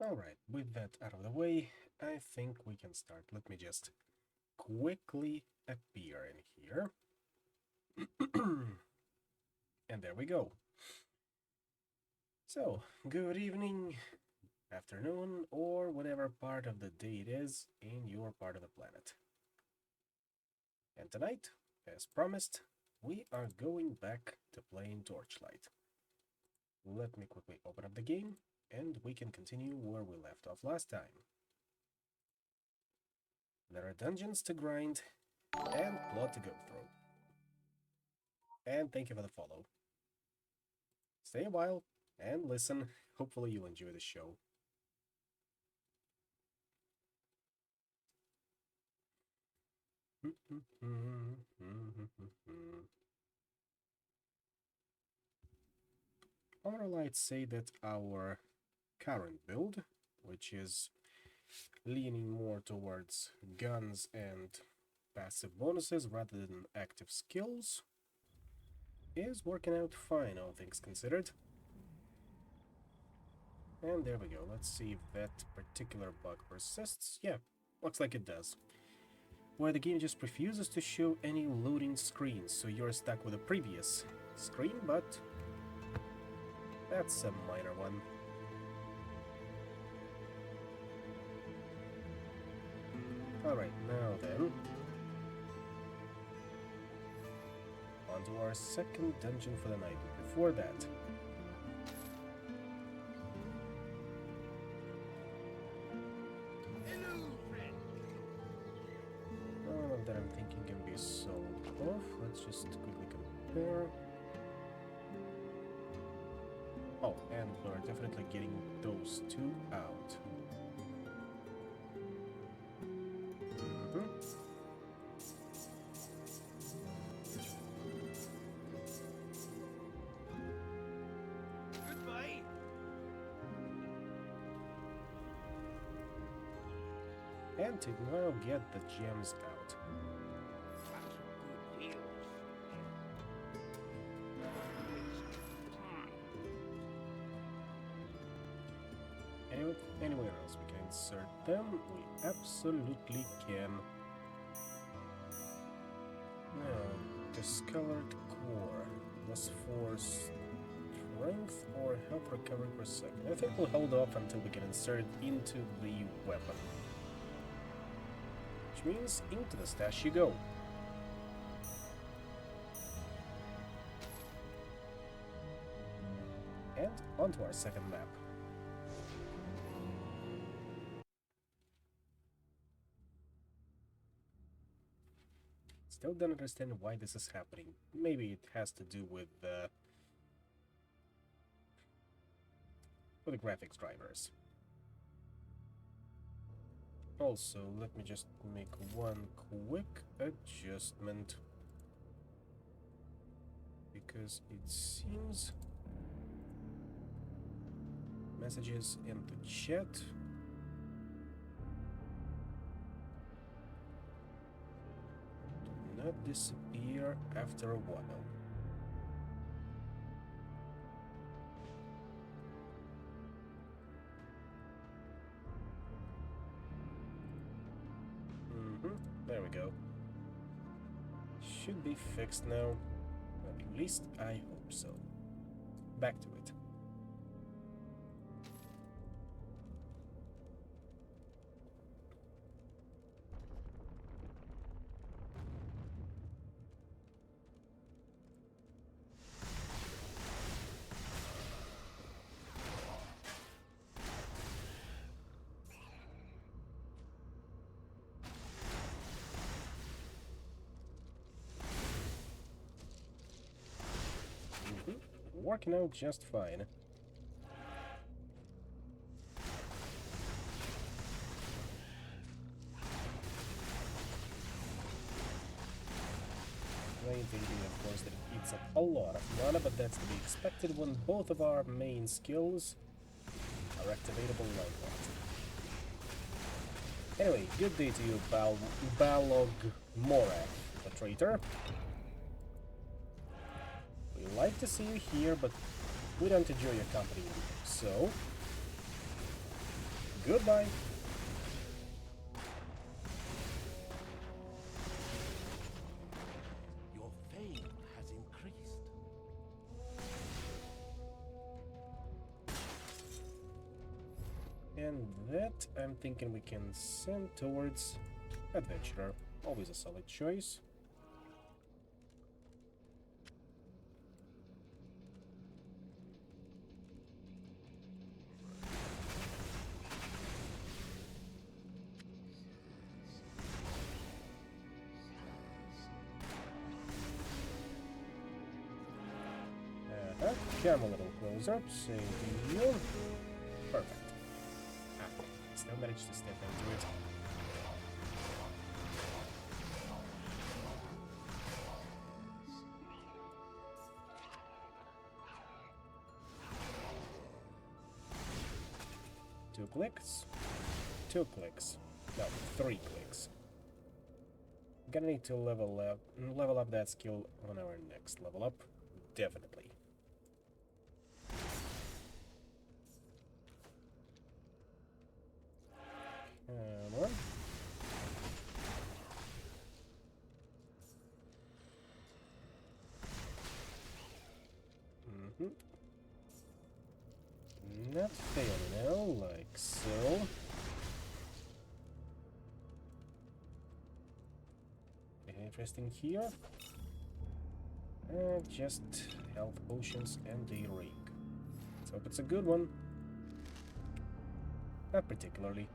Alright, with that out of the way, I think we can start. Let me just quickly appear in here. And there we go. So, good evening, afternoon, or whatever part of the day it is in your part of the planet. And tonight, as promised, we are going back to playing Torchlight. Let me quickly open up the game, and we can continue where we left off last time. There are dungeons to grind, and plot to go through. And thank you for the follow. Stay a while, and listen. Hopefully you'll enjoy the show. Our lights say that our current build, which is leaning more towards guns and passive bonuses rather than active skills is working out fine, all things considered. And there we go. Let's see if that particular bug persists. Yeah, looks like it does. Where the game just refuses to show any loading screens, so you're stuck with a previous screen, but that's a minor one. Alright, now then, on to our second dungeon for the night. Before that, none of that I'm thinking can be sold off. Let's just quickly compare. Oh, and we're definitely getting those two out. Goodbye. And to now get the gems out. Anywhere else we can insert them, we absolutely can. Now, discolored core. +4 strength or health recovery per second. I think we'll hold off until we can insert it into the weapon. Which means into the stash you go. And onto our second map. Still don't understand why this is happening. Maybe it has to do with the graphics drivers. Also, let me just make one quick adjustment, because it seems messages in the chat do not disappear after a while. There we go. Should be fixed now. At least I hope so. Back to it. Working out just fine. Main thing being, of course, that it eats up a lot of mana, but that's to be expected when both of our main skills are activatable like that. Anyway, good day to you, Balog Morath, the traitor. We like to see you here, but we don't enjoy your company, so goodbye. Your fame has increased. And that, I'm thinking we can send towards Adventurer. Always a solid choice. Come a little closer, save you. Perfect. Ah, still managed to step into it. Two clicks. 2 clicks. No, 3 clicks. Gonna need to level up that skill on our next level up. Definitely. Come on. Not failing now, like so. Anything interesting here? Just health potions and a ring. Let's hope it's a good one. Not particularly.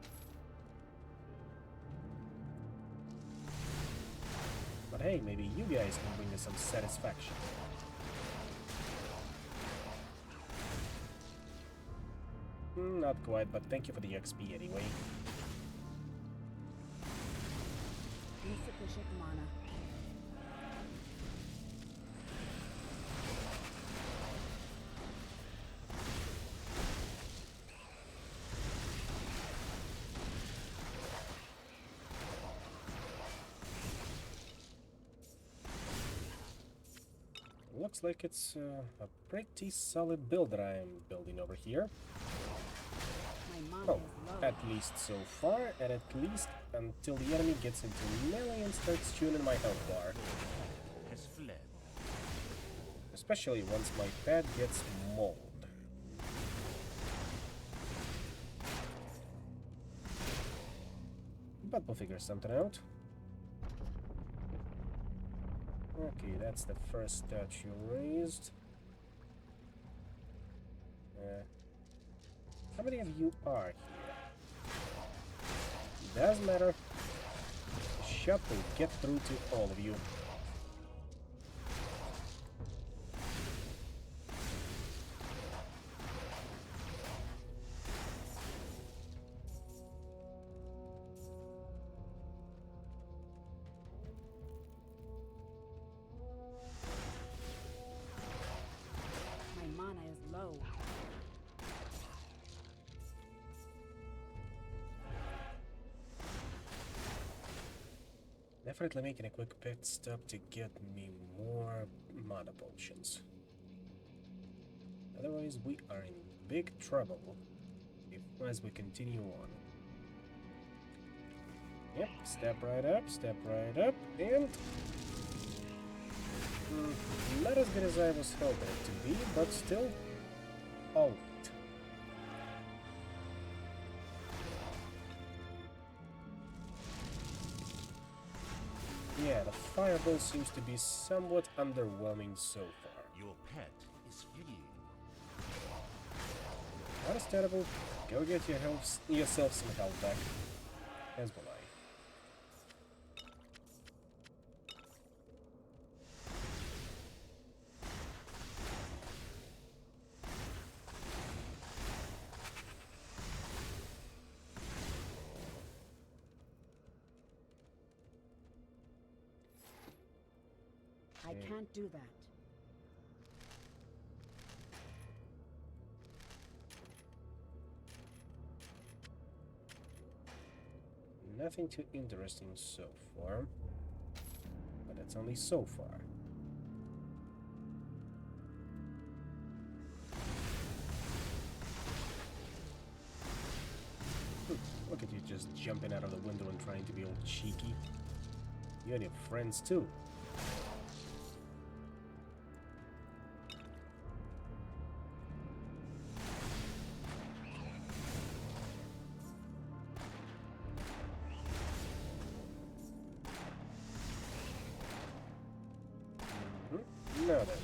But hey, maybe you guys can bring us some satisfaction. Not quite, but thank you for the XP anyway. Insufficient mana. Looks like it's a pretty solid build that I'm building over here. Oh, at least so far, and at least until the enemy gets into melee and starts tuning my health bar. Has fled. Especially once my pad gets mauled. But we'll figure something out. Okay, that's the first statue raised. How many of you are here? Doesn't matter. The shot will get through to all of you. My mana is low. Definitely making a quick pit stop to get me more mana potions. Otherwise, we are in big trouble as we continue on. Yep, step right up, and... not as good as I was hoping it to be, but still... alright. Yeah, the fireball seems to be somewhat underwhelming so far. Your pet is fleeing. Understandable. Go get yourself some health back. As will I can't do that. Nothing too interesting so far. But that's only so far. Look at you just jumping out of the window and trying to be all cheeky. You and your friends too. Now then.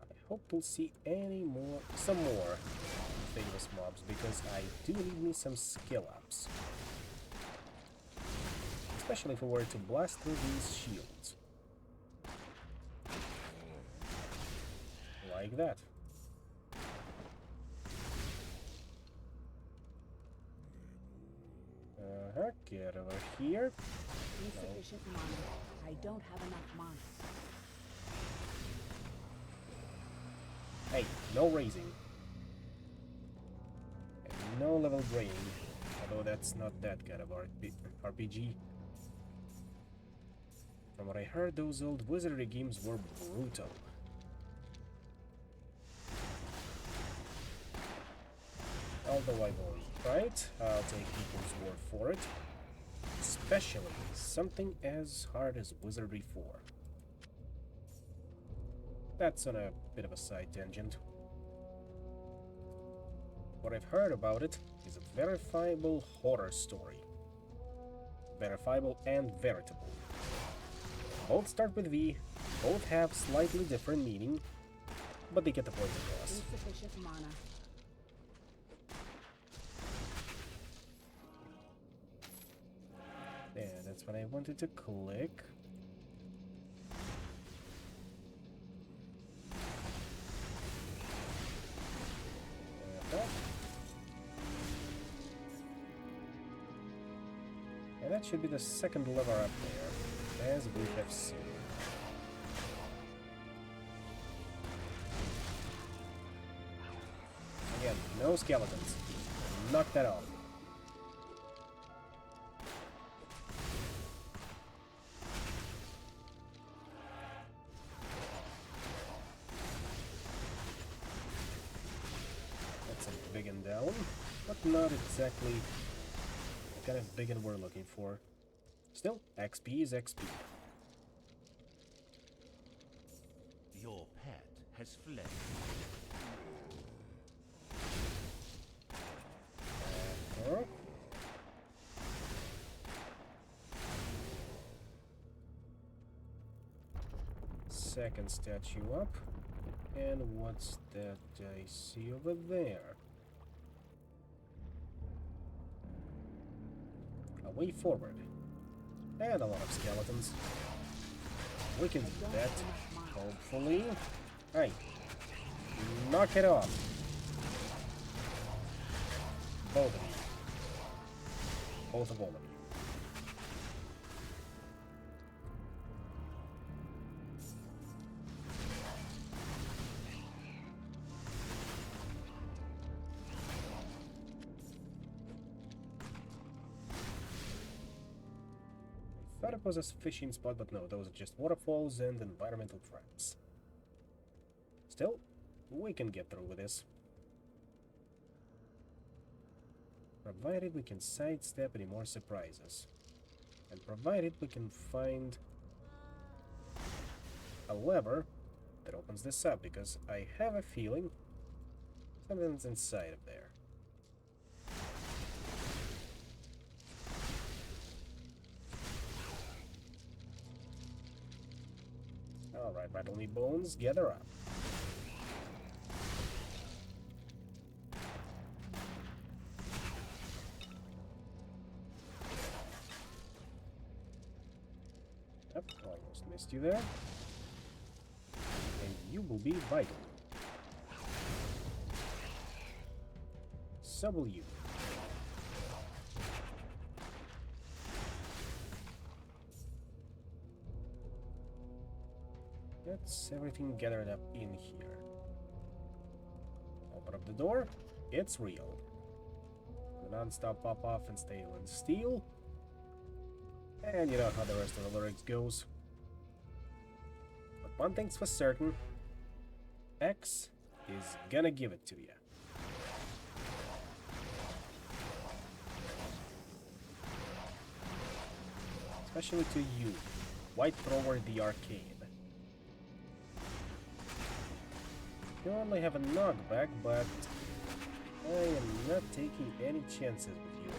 I hope we'll see some more famous mobs, because I do need me some skill ups. Especially if we were to blast through these shields. Like that. Get over here. Insufficient mana. I don't have enough mana. Hey, no raising. And no level draining. Although that's not that kind of RPG. From what I heard, those old wizardry games were brutal. Although I won't try it, I'll take people's word for it. Especially something as hard as Wizardry 4. That's on a bit of a side tangent. What I've heard about it is a verifiable horror story. Verifiable and veritable. Both start with V, both have slightly different meaning, but they get the point across. Insufficient mana. Yeah, that's what I wanted to click. And that should be the second lever up there, as we have seen. Again, no skeletons. Knock that off. That's a big and down, but not exactly the kind of big and we're looking for. Still, XP is XP. Your pet has fled. Second statue up. And what's that I see over there? A way forward. And a lot of skeletons. We can do that, hopefully. Hey, knock it off. Both of you. Both of all of you. I thought it was a fishing spot, but no, those are just waterfalls and environmental traps. Still, we can get through with this. Provided we can sidestep any more surprises. And provided we can find a lever that opens this up, because I have a feeling something's inside of there. Alright, rattle me bones, gather up. Yep, almost missed you there. And you will be vital. So will you. That's everything gathered up in here. Open up the door. It's real. The non-stop pop-off and stainless steel. And you know how the rest of the lyrics goes. But one thing's for certain. X is gonna give it to you. Especially to you, White Thrower the Arcane. You only have a knockback, but I am not taking any chances with you.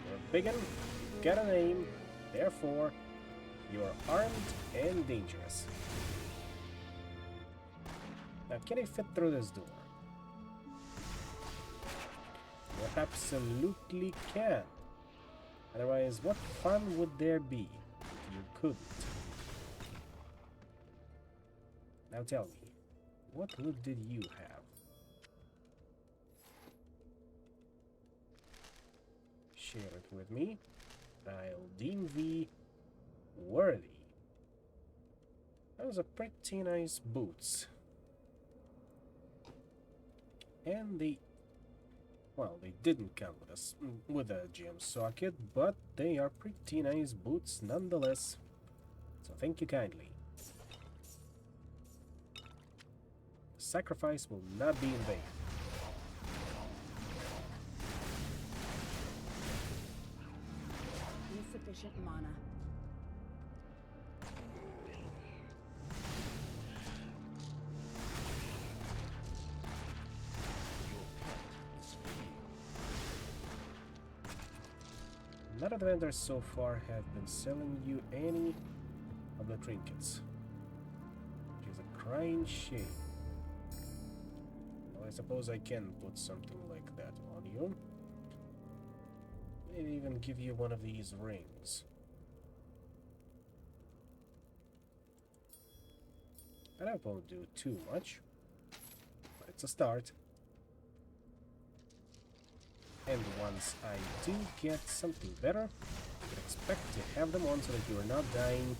You're a big one, got a name, therefore, you are armed and dangerous. Now, can I fit through this door? You absolutely can. Otherwise, what fun would there be if you couldn't? Now tell me. What loot did you have? Share it with me. I'll deem thee worthy. Those are pretty nice boots. And they Well, they didn't come with us with a gem socket, but they are pretty nice boots nonetheless. So thank you kindly. The sacrifice will not be in vain. Insufficient mana. None of the vendors so far have been selling you any of the trinkets, which is a crying shame. Well, I suppose I can put something like that on you. Maybe even give you one of these rings. And I won't do too much, but it's a start. And once I do get something better, you can expect to have them on so that you are not dying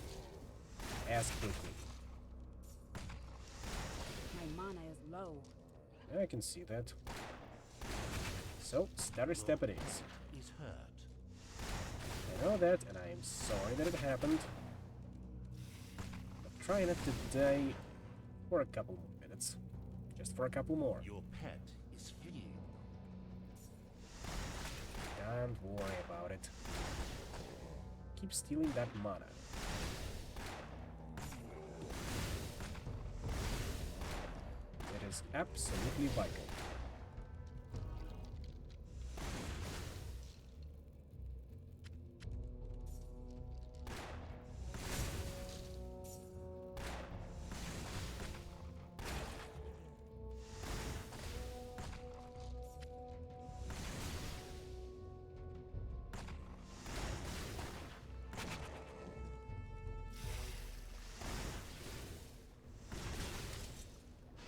as quickly. My mana is low. I can see that. So, stutter step it is. Is hurt. I know that, and I am sorry that it happened. But try not to die for a couple more minutes. Just for a couple more. Your pet is fleeing. Don't worry about it. Keep stealing that mana. It is absolutely vital.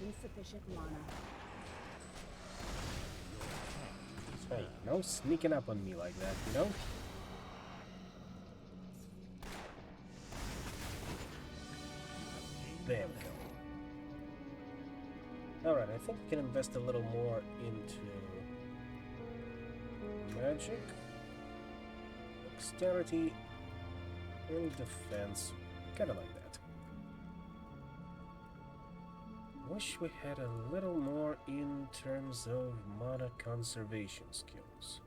Insufficient mana. Hey, no sneaking up on me like that, you know? There we go. Alright, I think we can invest a little more into magic, dexterity, and defense. Kinda like that. Wish we had a little more in terms of mana conservation skills.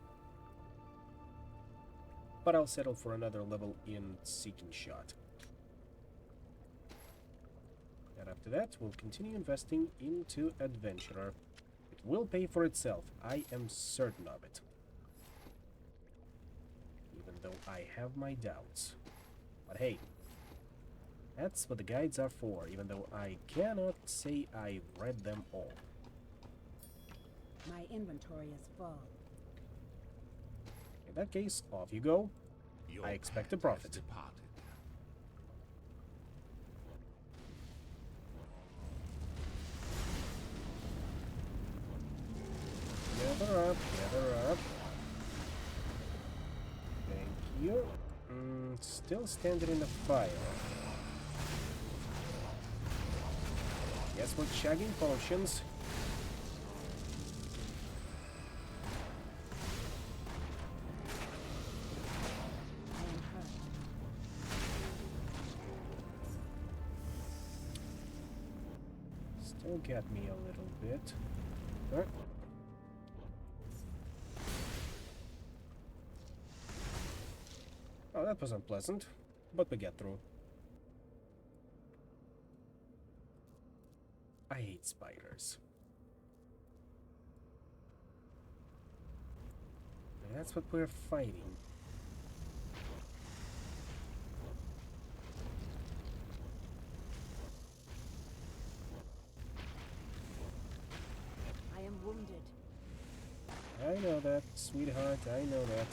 But I'll settle for another level in Seeking Shot. And after that, we'll continue investing into Adventurer. It will pay for itself, I am certain of it. Even though I have my doubts. But hey, that's what the guides are for, even though I cannot say I've read them all. My inventory is full. In that case, off you go. Your I expect a pet profit. has departed. Gather up, gather up. Thank you. Still standing in the fire. Guess we're chugging potions. I am hurt. Still get me a little bit. Huh? Oh, that was unpleasant, but we get through. I hate spiders. And that's what we're fighting. I am wounded. I know that, sweetheart, I know that.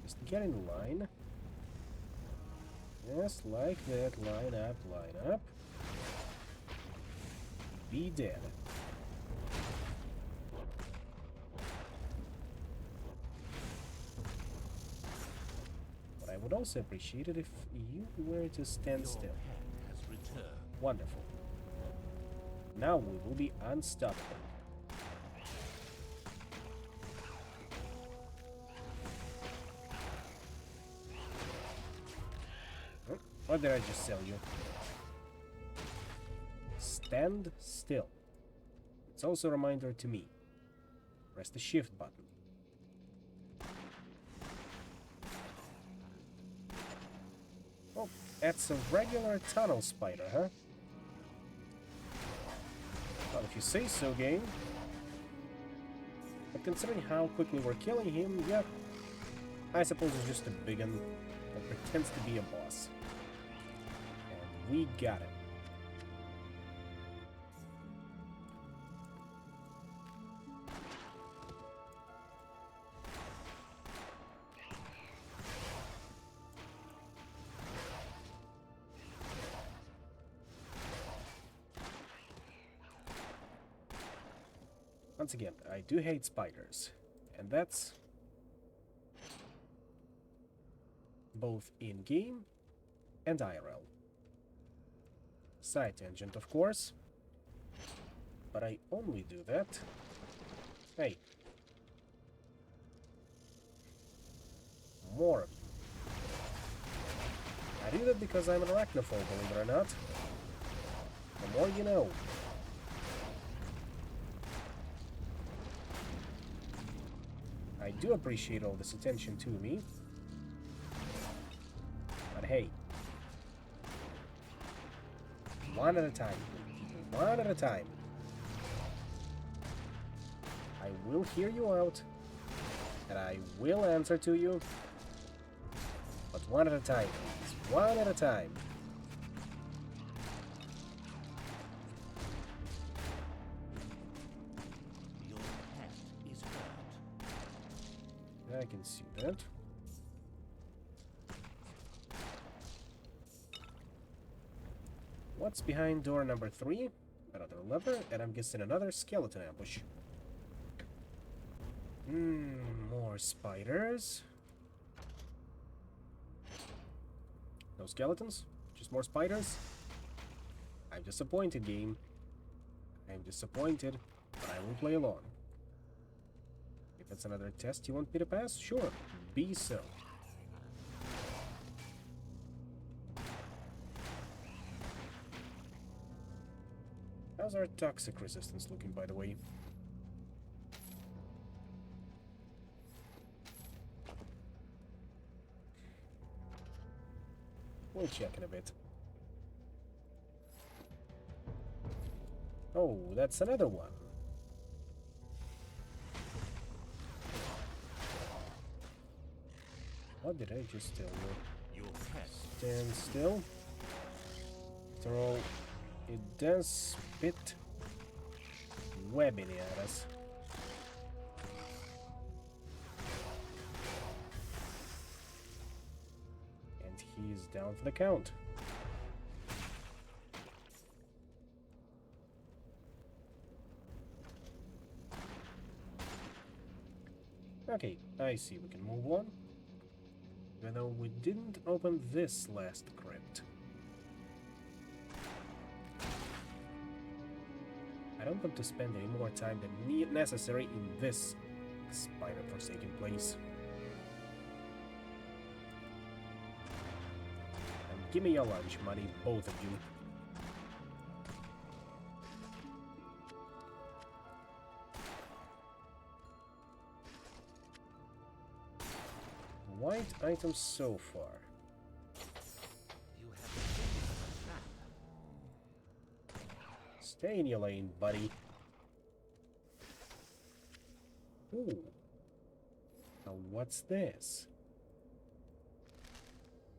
Just get in line. Yes, like that. Line up, line up. Be dead. What I would also appreciate it if you were to stand Your still. pet has returned. Wonderful. Now we will be unstoppable. What did I just tell you? Stand still. It's also a reminder to me. Press the shift button. Oh, that's a regular tunnel spider, huh? Well, if you say so, game. But considering how quickly we're killing him, yeah, I suppose it's just a big one that pretends to be a boss. And we got it. Once again, I do hate spiders, and that's both in-game and IRL. Side tangent, of course, but I only do that. Hey. More of you. I do that because I'm an arachnophobe, believe it or not. The more you know. I do appreciate all this attention to me. But hey. One at a time. One at a time. I will hear you out. And I will answer to you. But one at a time, please. One at a time. Your pet is hurt. I can see that. What's behind door number 3? Another lever, and I'm guessing another skeleton ambush. More spiders. No skeletons? Just more spiders? I'm disappointed, game. I'm disappointed, but I will play along. If it's another test you want me to pass, sure, be so. How's our toxic resistance looking, by the way? We'll check in a bit. Oh, that's another one. What did I just tell you? Your pet Stand still. After all, it does spit webbing at us. And he's down for the count. Okay, I see we can move on. Even though we didn't open this last crypt. I don't want to spend any more time than necessary in this spider-forsaken place. And give me your lunch money, both of you. White items so far. you have finished the trap. Stay in your lane, buddy. Ooh. Now what's this?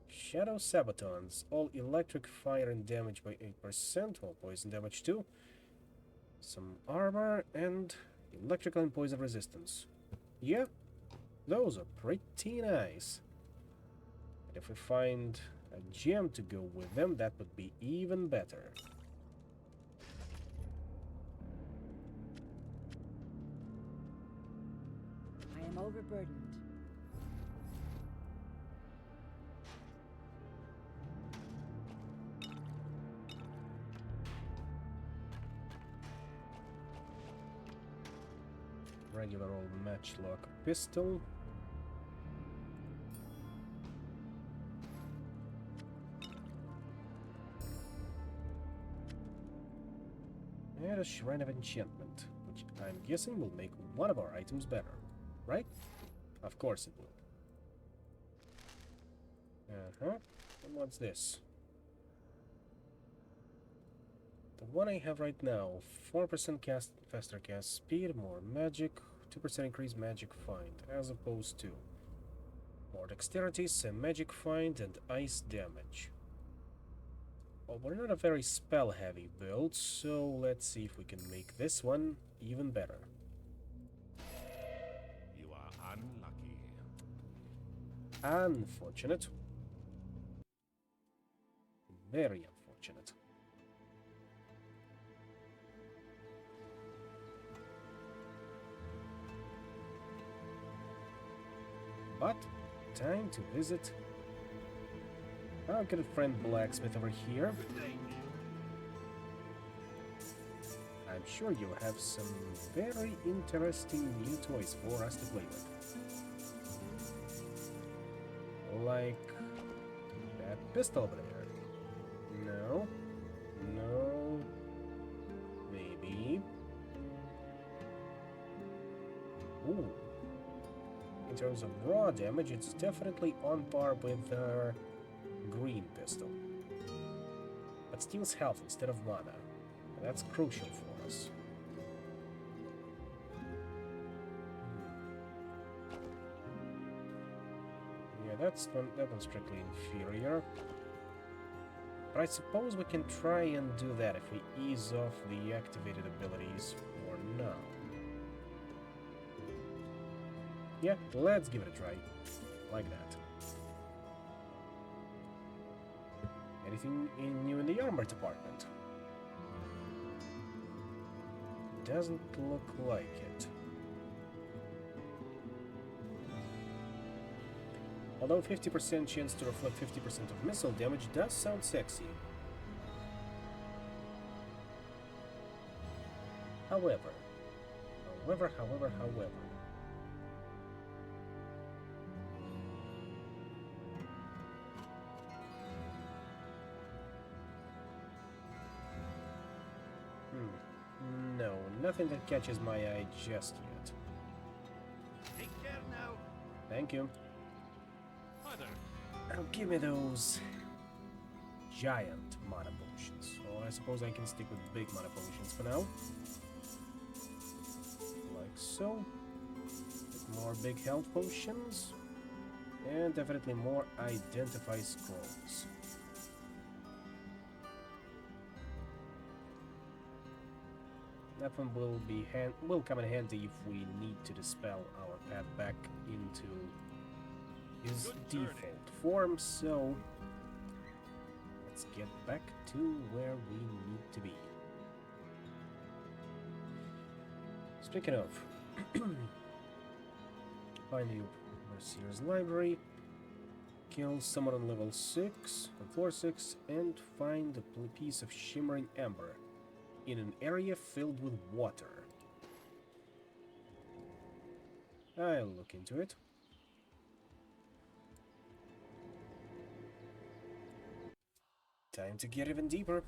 Shadow Sabatons. All electric fire and damage by 8%, while poison damage too. Some armor and electrical and poison resistance. Yeah, those are pretty nice. And if we find a gem to go with them, that would be even better. I am overburdened. regular old matchlock pistol. And a Shrine of Enchantment, which I'm guessing will make one of our items better, right? Of course it will. Uh-huh. And what's this? The one I have right now, 4% cast, faster cast speed, more magic, 2% increased magic find, as opposed to more dexterity, some magic find, and ice damage. Well, we're not a very spell-heavy build, so let's see if we can make this one even better. You are unlucky. Unfortunate. Very unfortunate. But, time to visit our good friend Blacksmith over here. I'm sure you'll have some very interesting new toys for us to play with. Like that pistol over there. No. No. Maybe. Ooh. In terms of raw damage, it's definitely on par with our green pistol. But steals health instead of mana. And that's crucial for us. Yeah, that one's strictly inferior. But I suppose we can try and do that if we ease off the activated abilities for now. Yeah, let's give it a try. Like that. Anything new in the armor department? Doesn't look like it. Although 50% chance to reflect 50% of missile damage does sound sexy. However. No, nothing that catches my eye just yet. Take care now. Thank you. Hi there. Now give me those giant mana potions. So I suppose I can stick with big mana potions for now. Like so. With more big health potions. And definitely more identify scrolls. That one will come in handy if we need to dispel our path back into his default form, so let's get back to where we need to be. Speaking of, find the Mercier's library, kill someone on level 6, on floor 6, and find a piece of shimmering amber in an area filled with water. I'll look into it. Time to get even deeper.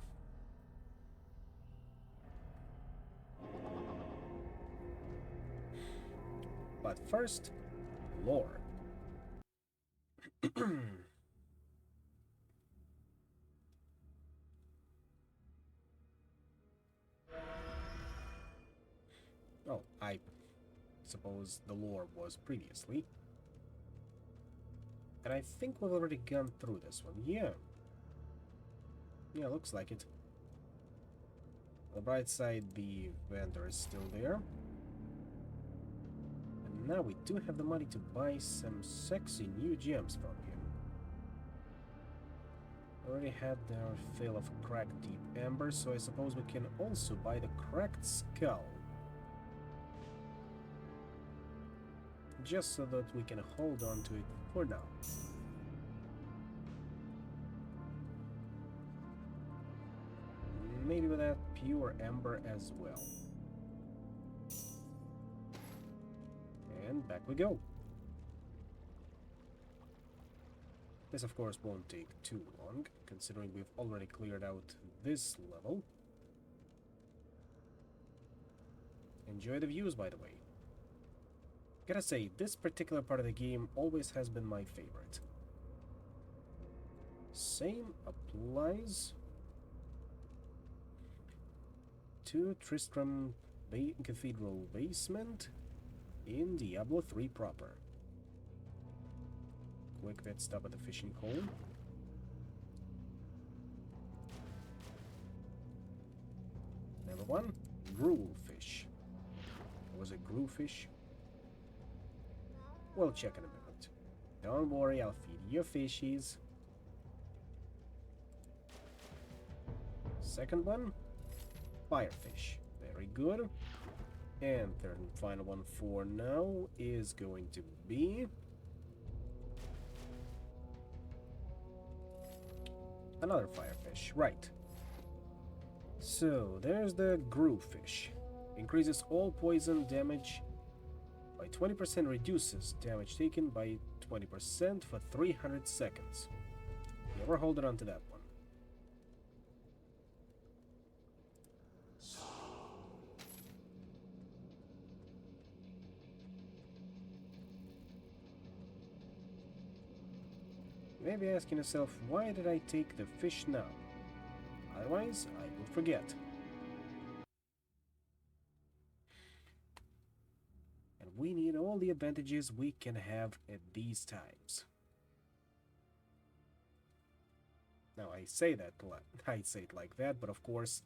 But first, lore. Oh, I suppose the lore was previously. And I think we've already gone through this one. Yeah. Yeah, looks like it. On the bright side, the vendor is still there. And now we do have the money to buy some sexy new gems from him. Already had our fill of cracked deep amber, so I suppose we can also buy the cracked skull. Just so that we can hold on to it for now. Maybe with that pure amber as well. And back we go. This of course won't take too long, considering we've already cleared out this level. Enjoy the views, by the way. Gotta say, this particular part of the game always has been my favorite. Same applies to Tristram Cathedral basement in Diablo 3 proper. Quick pit stop at the fishing hole. Number one, gruel fish. Was it gruel fish? We'll check in a minute. Don't worry, I'll feed you fishies. Second one, firefish. Very good. And third and final one for now is going to be another firefish. Right. So there's the gruel fish. Increases all poison damage by 20%, reduces damage taken by 20% for 300 seconds. Never hold it onto that one. You may be asking yourself, why did I take the fish now? Otherwise, I would forget. And we need all the advantages we can have at these times. Now, I say it like that, but of course,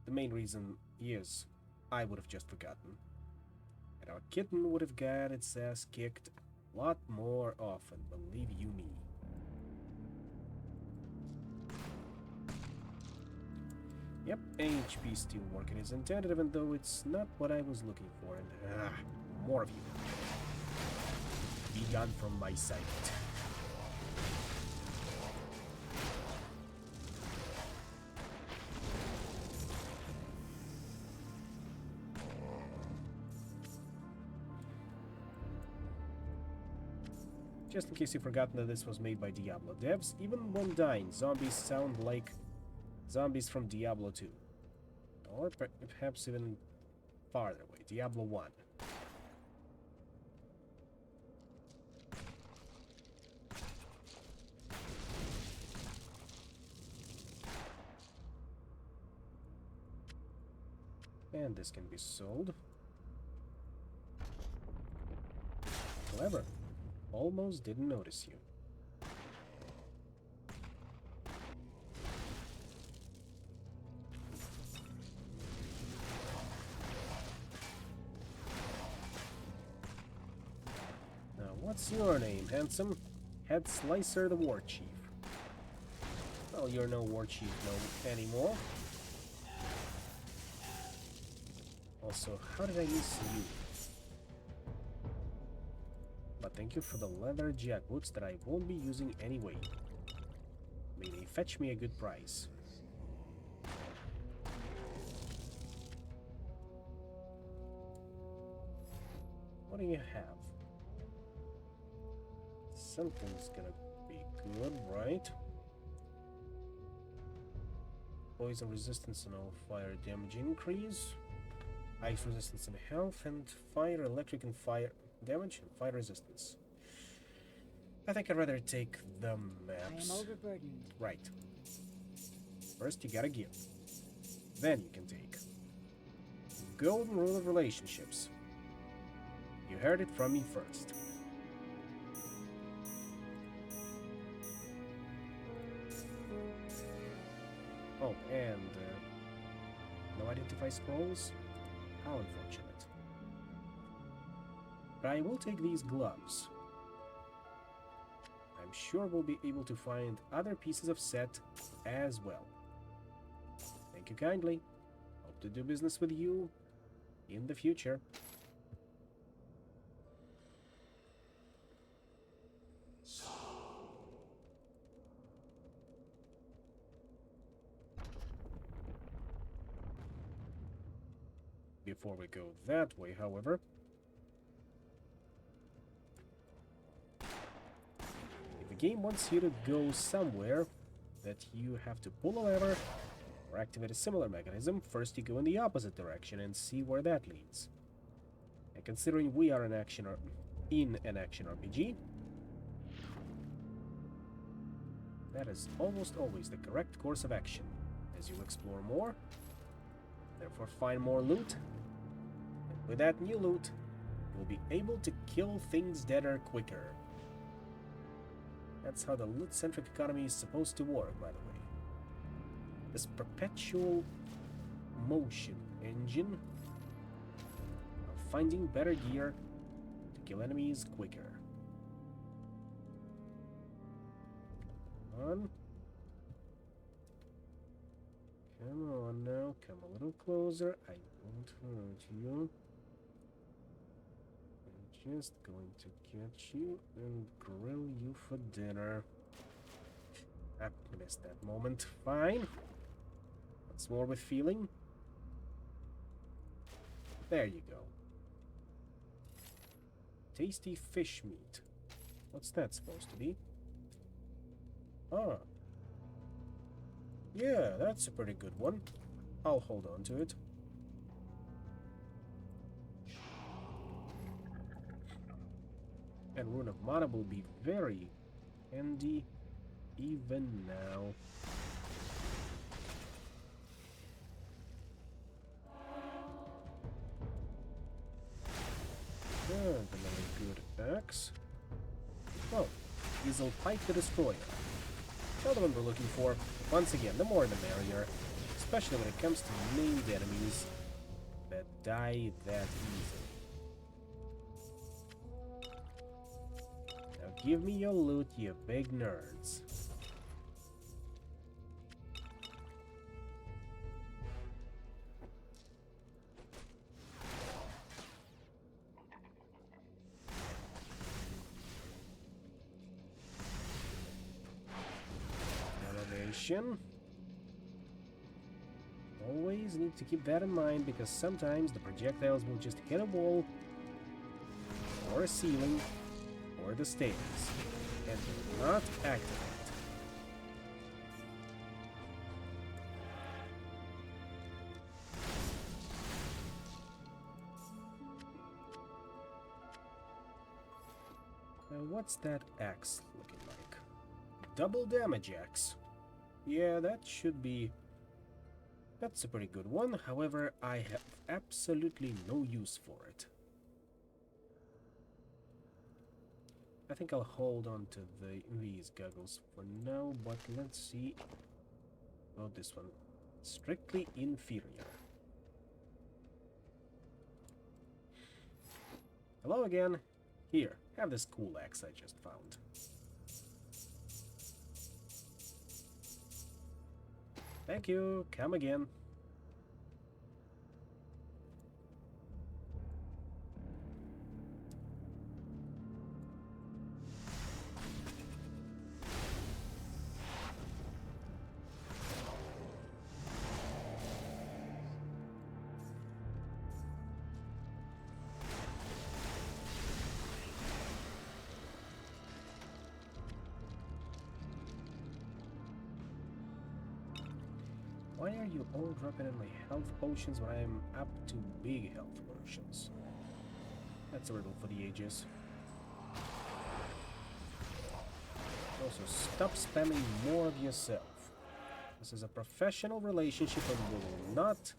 the main reason is I would have just forgotten. And our kitten would have got its ass kicked a lot more often, believe you me. Yep, HP still working as intended, even though it's not what I was looking for, and more of you. Be gone from my sight. Just in case you've forgotten that this was made by Diablo devs, even when dying, zombies sound like zombies from Diablo 2. Or perhaps even farther away, Diablo 1. And this can be sold. Clever. Almost didn't notice you. Now, what's your name, handsome? Head Slicer the War Chief. Well, you're no War Chief no anymore. Also, how did I miss you? But thank you for the leather jackboots that I won't be using anyway. May they fetch me a good price. What do you have? Something's gonna be good, right? Poison resistance and all fire damage increase. Ice resistance and health, and fire, electric and fire damage and fire resistance. I think I'd rather take the maps. I am overburdened. Right. First you gotta give. Then you can take. Golden rule of relationships. You heard it from me first. Oh, and no identify scrolls? How unfortunate. But I will take these gloves. I'm sure we'll be able to find other pieces of set as well. Thank you kindly. Hope to do business with you in the future. Before we go that way, however, game wants you to go somewhere that you have to pull a lever or activate a similar mechanism, first you go in the opposite direction and see where that leads. And considering we are in an action RPG, that is almost always the correct course of action, as you explore more, therefore find more loot, and with that new loot, you'll be able to kill things deader quicker. That's how the loot-centric economy is supposed to work, by the way. This perpetual motion engine of finding better gear to kill enemies quicker. Come on. Come on now, come a little closer. I won't hurt you. I'm just going to catch you and grill you for dinner. I missed that moment. Fine. Once more with feeling. There you go. Tasty fish meat. What's that supposed to be? Ah. Yeah, that's a pretty good one. I'll hold on to it. And Rune of Mana will be very handy even now. And another good axe. Oh, Diesel Pike the Destroyer. Another one we're looking for. Once again, the more the merrier. Especially when it comes to named enemies that die that easily. Now give me your loot, you big nerds. Elevation. Always need to keep that in mind because sometimes the projectiles will just hit a wall or a ceiling or the stairs and will not activate. Now what's that axe looking like? Double damage axe. Yeah, that should be... That's a pretty good one, however, I have absolutely no use for it. I think I'll hold on to these goggles for now, but let's see about this one. Strictly inferior. Hello again. Here, have this cool axe I just found. Thank you. Come again. Why are you all dropping in my health potions when I'm up to big health potions? That's a riddle for the ages. Also, stop spamming more of yourself. This is a professional relationship and we will not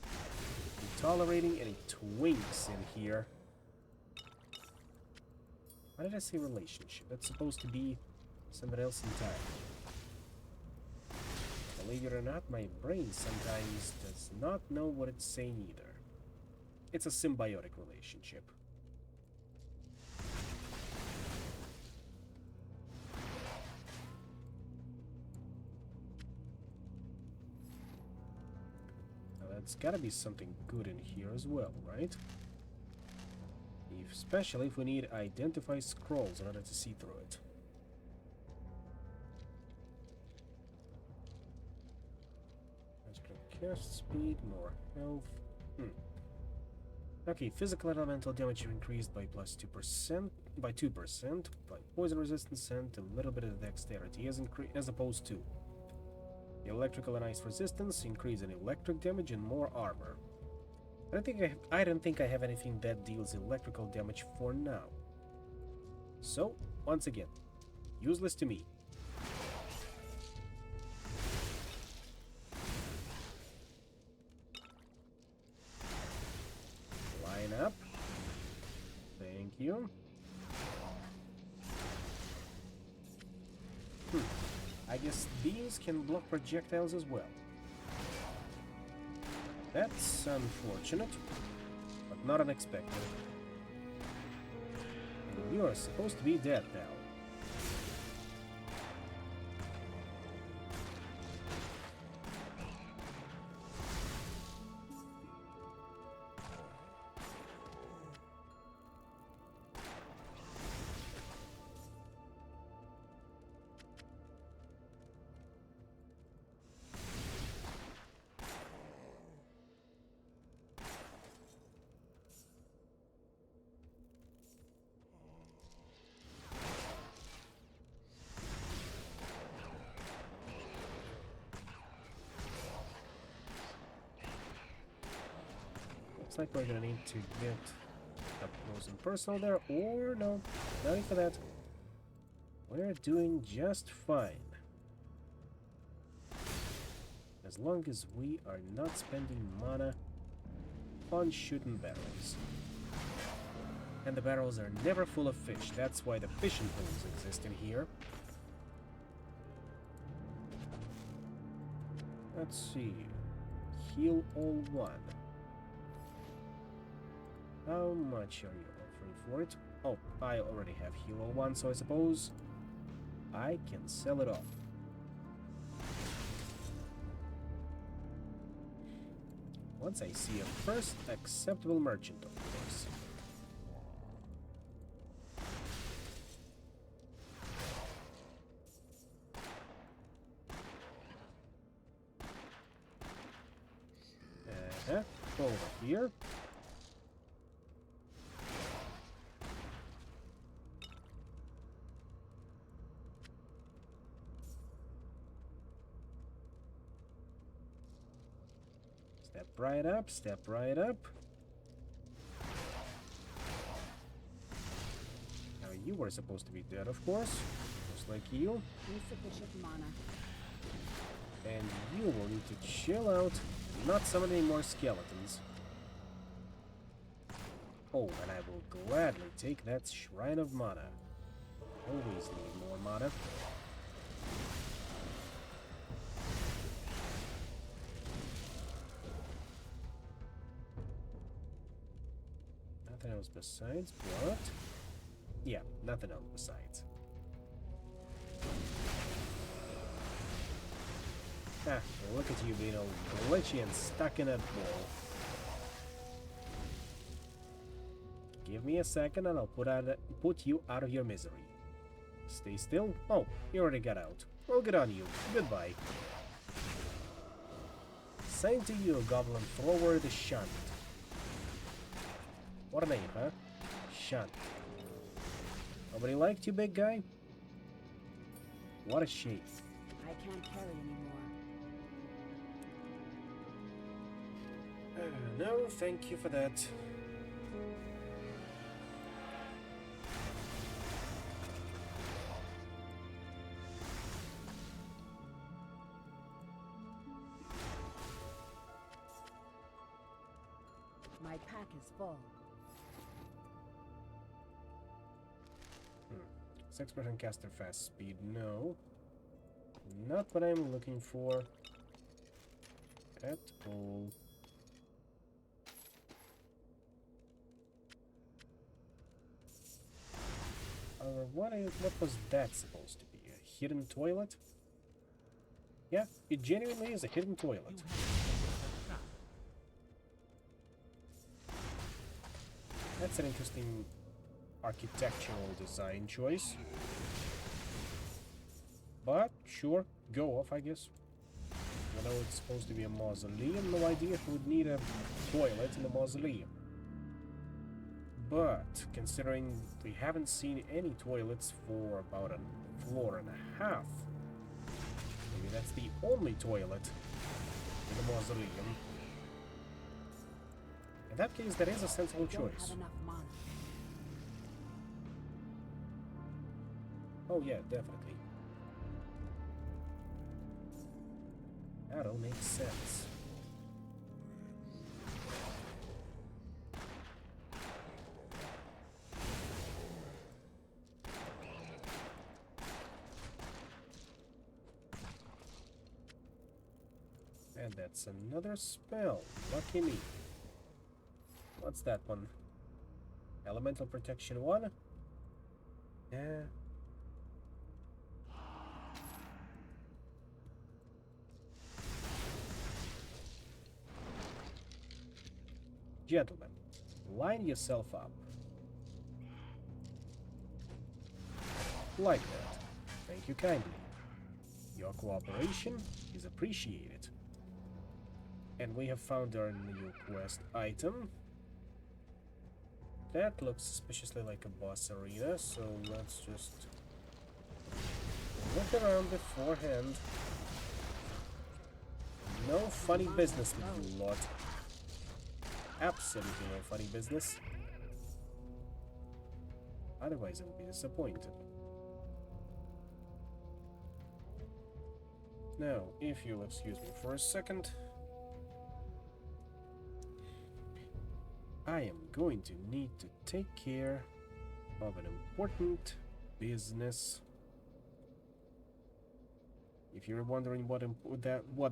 be tolerating any twinks in here. Why did I say relationship? That's supposed to be somebody else entirely. Believe it or not, my brain sometimes does not know what it's saying either. It's a symbiotic relationship. Now that's gotta be something good in here as well, right? Especially if we need identify scrolls in order to see through it. Cast speed, more health. Okay, physical elemental damage increased by plus 2%, by 2%, by poison resistance and a little bit of dexterity as opposed to electrical and ice resistance, increase in electric damage and more armor. I don't think I have anything that deals electrical damage for now. So, once again, useless to me. Line up. Thank you. I guess these can block projectiles as well. That's unfortunate, but not unexpected. You are supposed to be dead, pal. Looks like we're gonna need to get up close and personal there, or no, not even for that. We're doing just fine. As long as we are not spending mana on shooting barrels. And the barrels are never full of fish, that's why the fishing pools exist in here. Let's see. Heal all one. How much are you offering for it? Oh, I already have heal all one, so I suppose I can sell it off. Once I see a first acceptable merchant, of course. Over here. Step right up, step right up. Now you were supposed to be dead, of course, just like you. Insufficient mana. And you will need to chill out, not summon any more skeletons. Oh, and I will gladly take that Shrine of Mana. Always need more mana. Nothing else besides, but... yeah, nothing else besides. Ah, look at you being all glitchy and stuck in a ball. Give me a second and I'll put you out of your misery. Stay still. Oh, you already got out. Well, good on you. Goodbye. Same to you, Goblin Thrower the Shunt. What a name, huh? Shunt. Nobody liked you, big guy? What a shame. I can't carry anymore. No, thank you for that. My pack is full. 6% caster fast speed, no. Not what I'm looking for at all. What was that supposed to be? A hidden toilet? Yeah, it genuinely is a hidden toilet. That's an interesting architectural design choice. But, sure, go off, I guess. I know it's supposed to be a mausoleum, no idea who would need a toilet in a mausoleum. But considering we haven't seen any toilets for about a floor and a half, maybe that's the only toilet in the mausoleum. In that case, that is a sensible I don't choice. have enough mana. Oh yeah, definitely. That all makes sense. And that's another spell. Lucky me. What's that one? Elemental Protection 1? Yeah. Gentlemen, line yourself up. Like that. Thank you kindly. Your cooperation is appreciated. And we have found our new quest item. That looks suspiciously like a boss arena, so let's just look around beforehand. No funny business with you lot. Absolutely no funny business. Otherwise I would be disappointed. Now, if you'll excuse me for a second, I am going to need to take care of an important business. If you're wondering what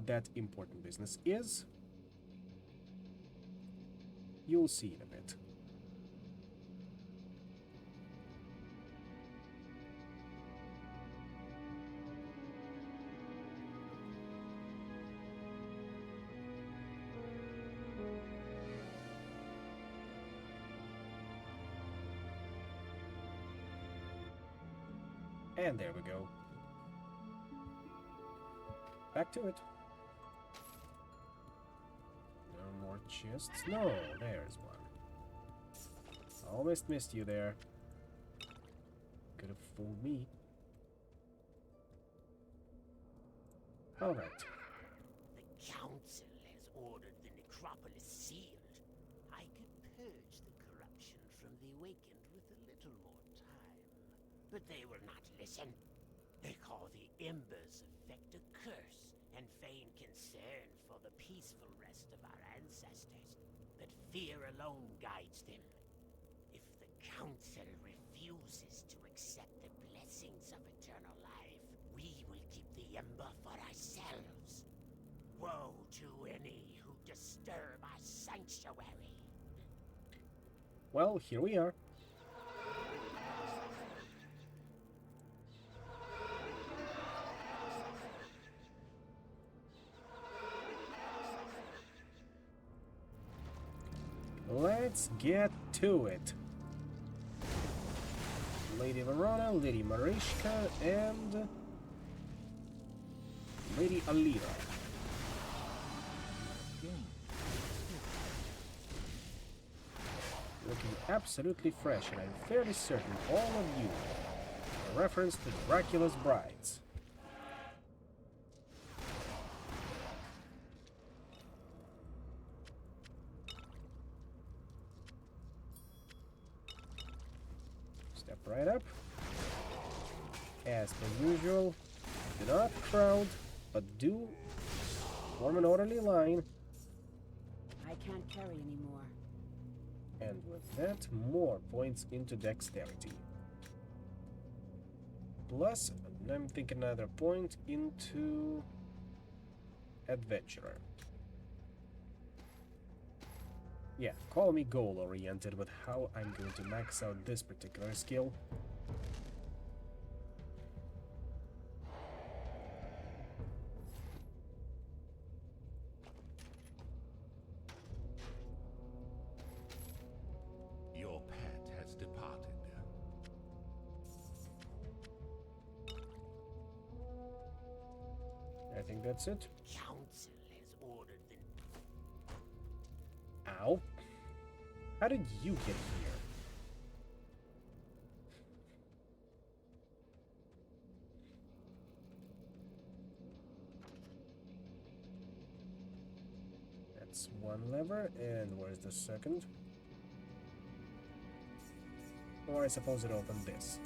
that important business is, you'll see in a bit. And there we go. Back to it. No more chests. No, there's one. Almost missed you there. Could have fooled me. Alright. The council has ordered the necropolis sealed. I could purge the corruption from the awakened with a little more time. But they will not listen. They call the embers effect a curse and feign concern for the peaceful rest of our ancestors. But fear alone guides them. If the council refuses to accept the blessings of eternal life, we will keep the ember for ourselves. Woe to any who disturb our sanctuary. Well, here we are. Let's get to it. Lady Verona, Lady Marishka, and Lady Alira. Looking absolutely fresh, and I'm fairly certain all of you are a reference to Dracula's brides. Step right up. As per usual, do not crowd, but do form an orderly line. I can't carry anymore. And with that, more points into dexterity. Plus, I'm thinking another point into adventurer. Yeah, call me goal-oriented with how I'm going to max out this particular skill. Your pet has departed. I think that's it. Council has ordered the... Ow. How did you get here? That's one lever, and where's the second? Or I suppose it opened this.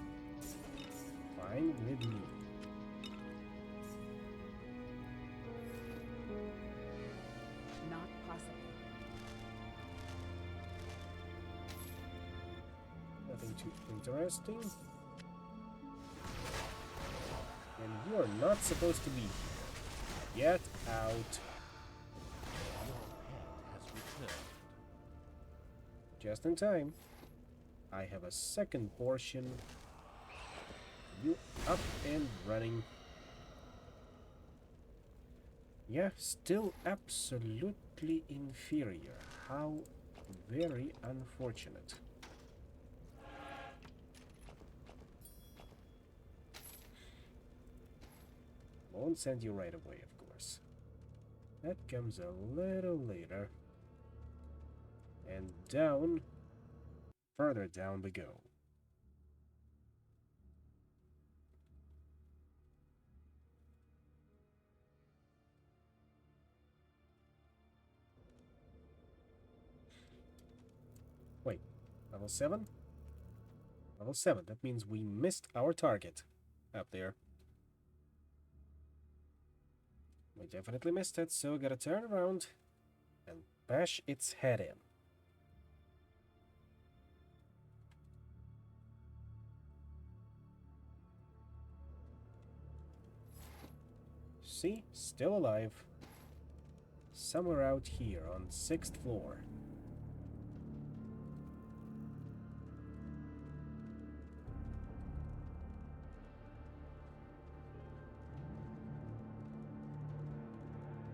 Fine with me. Not possible. Nothing too interesting. And you're not supposed to be here. Get out. Your pet has returned. Just in time. I have a second portion. You up and running. Yeah, still absolutely inferior. How very unfortunate. Won't send you right away, of course. That comes a little later. And down, further down we go. Wait, level 7? Level 7, that means we missed our target up there. We definitely missed it, so gotta turn around and bash its head in. See? Still alive. Somewhere out here on 6th floor.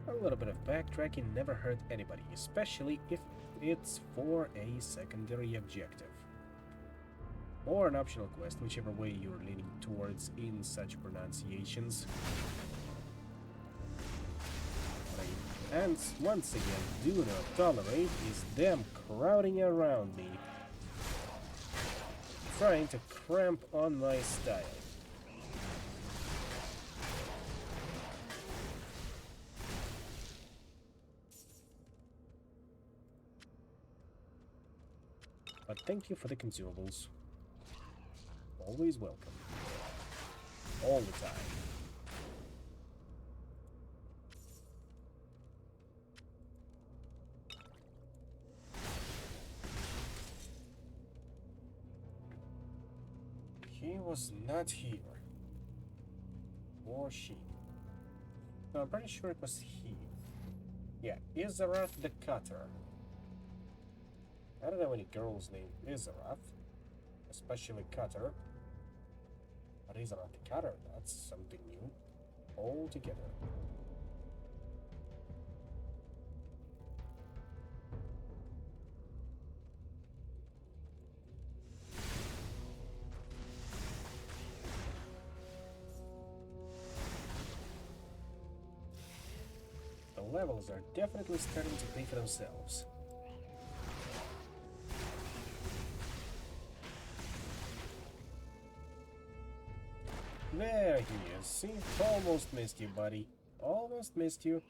A little bit of backtracking never hurt anybody, especially if it's for a secondary objective. Or an optional quest, whichever way you're leaning towards in such pronunciations. What I, and once again, do not tolerate is them crowding around me, trying to cramp on my style. But thank you for the consumables. Always welcome. All the time. He was not here. Or she. No, I'm pretty sure it was he. Yeah, Izarath the Cutter. I don't know any girl's name Izarath, especially Cutter. But Izarath the Cutter, that's something new altogether. The levels are definitely starting to pay for themselves. There he is. See? Almost missed you, buddy. Almost missed you.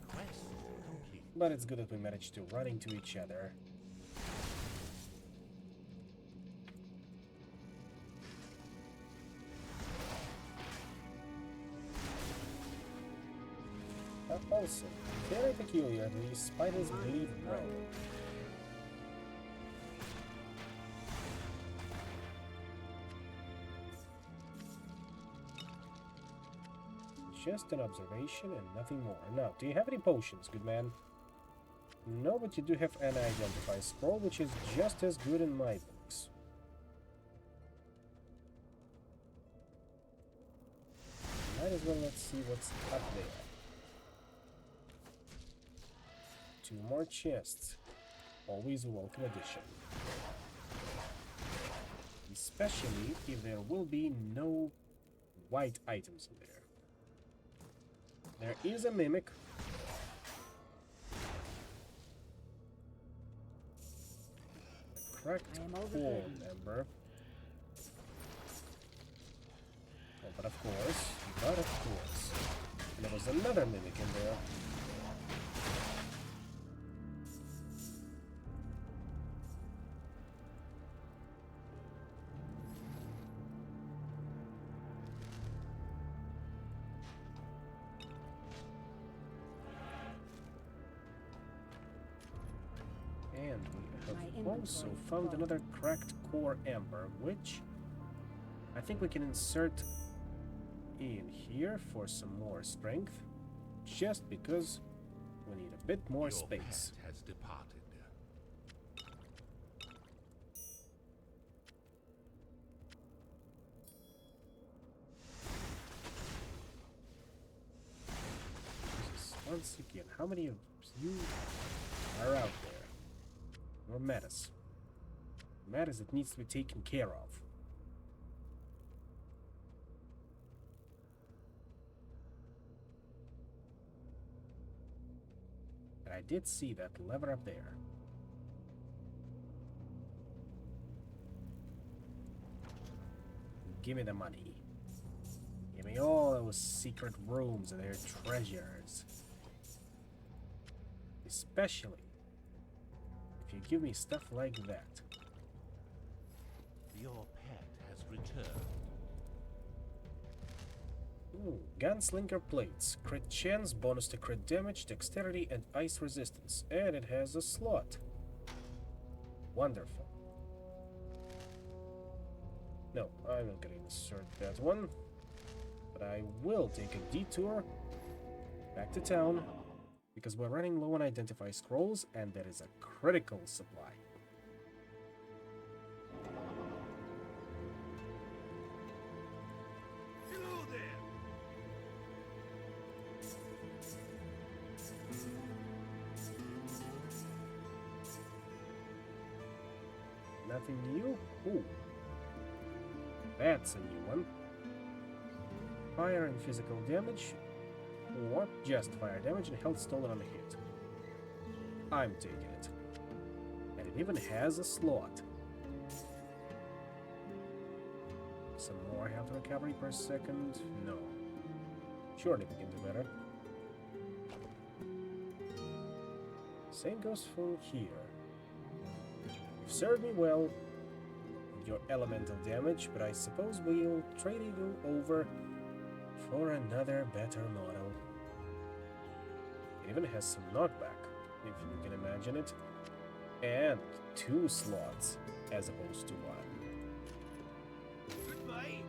Quest complete. But it's good that we managed to run into each other. Also, very peculiar, these spiders bleed red. Just an observation and nothing more. Now, do you have any potions, good man? No, but you do have an identify scroll, which is just as good in my books. Might as well let's see what's up there. 2 more chests. Always a welcome addition. Especially if there will be no white items in there. There is a mimic. A cracked core member. Oh, but of course. And there was another mimic in there. And we My have inventory also is found full. another cracked core amber, which I think we can insert in here for some more strength, just because we need a bit more Your space. pet has departed. Once again, how many of you are out there? You're menace. Menace that needs to be taken care of. And I did see that lever up there. Give me the money. Give me all those secret rooms and their treasures. Especially if you give me stuff like that. Your pet has returned. Ooh, Gunslinger plates. Crit chance, bonus to crit damage, dexterity, and ice resistance. And it has a slot. Wonderful. No, I'm not gonna insert that one. But I will take a detour back to town, because we're running low on identify scrolls, and there is a critical supply. Hello there! Nothing new? Ooh. That's a new one. Fire and physical damage, or just fire damage and health stolen on a hit. I'm taking it. And it even has a slot. Some more health recovery per second? No. Surely we can do better. Same goes for here. You've served me well with your elemental damage, but I suppose we'll trade you over for another better model. It even has some knockback, if you can imagine it. And 2 slots as opposed to 1. Goodbye!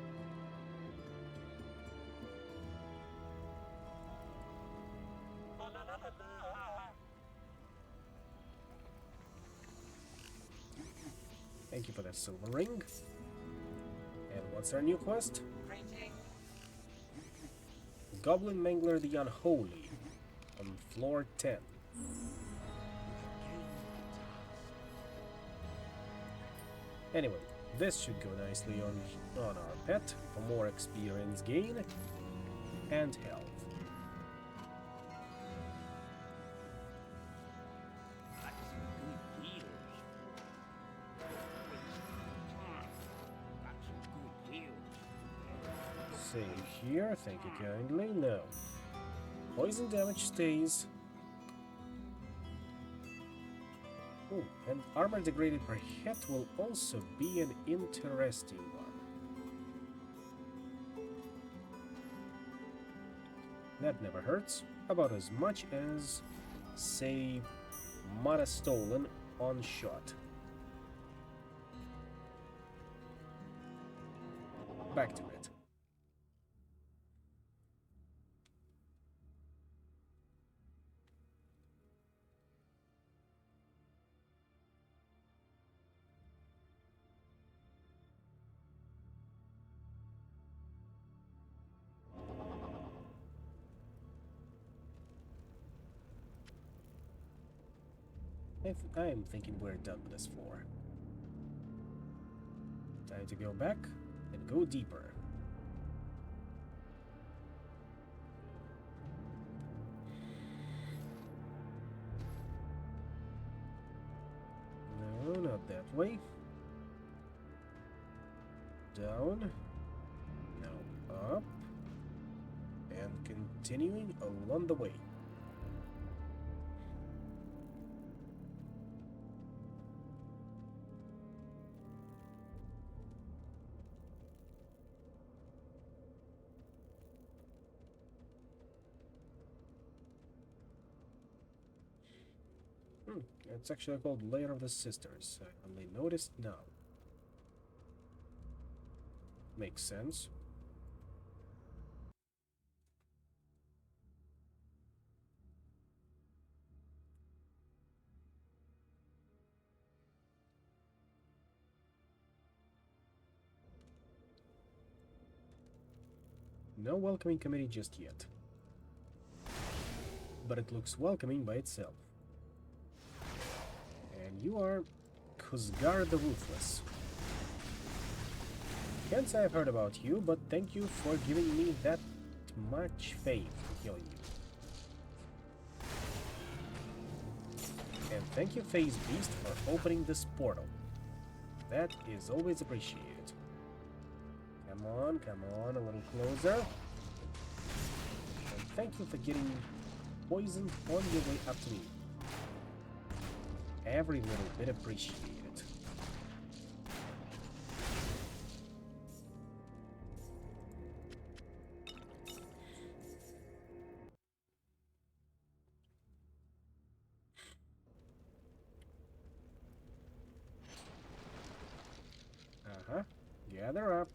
Thank you for that silver ring. And what's our new quest? Goblin Mangler the Unholy on floor 10. Anyway, this should go nicely on our pet for more experience gain and health. Got some good heals. Got some good heals. Save here, thank you kindly. No. Poison damage stays. Oh, and armor degraded per hit will also be an interesting one. That never hurts. About as much as, say, mana stolen on shot. Back to it. I'm thinking we're done with this floor. Time to go back and go deeper. No, not that way. Down. Now up. And continuing along the way. It's actually called Lair of the Sisters. I only noticed now. Makes sense. No welcoming committee just yet. But it looks welcoming by itself. And you are Khuzgar the Ruthless. Can't say I've heard about you, but thank you for giving me that much faith in killing you. And thank you, Phase Beast, for opening this portal. That is always appreciated. Come on, a little closer. And thank you for getting poisoned on your way up to me. Every little bit appreciated. Gather up.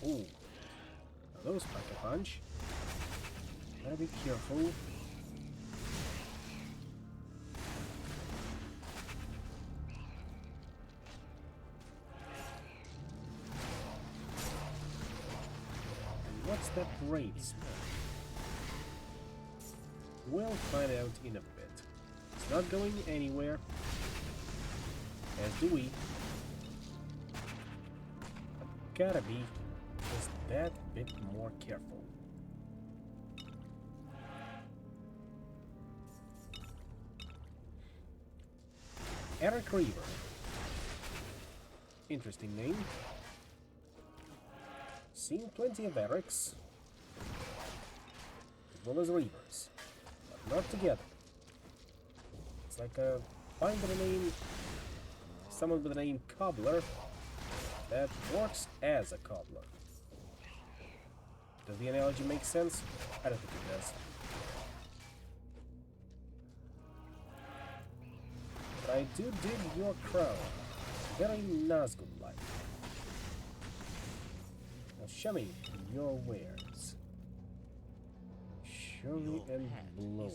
Ooh. Now those pack a punch. Gotta be careful. What's that race? We'll find out in a bit. It's not going anywhere. As do we. Gotta be just that bit more careful. Eric Reaver. Interesting name. Seen plenty of Erics, as well as Reavers, but not together. It's like a find the name, someone with the name Cobbler that works as a cobbler. Does the analogy make sense? I don't think it does. But I do dig your crown. Very Nazgul-like. Show me your wares. Show me and blow me.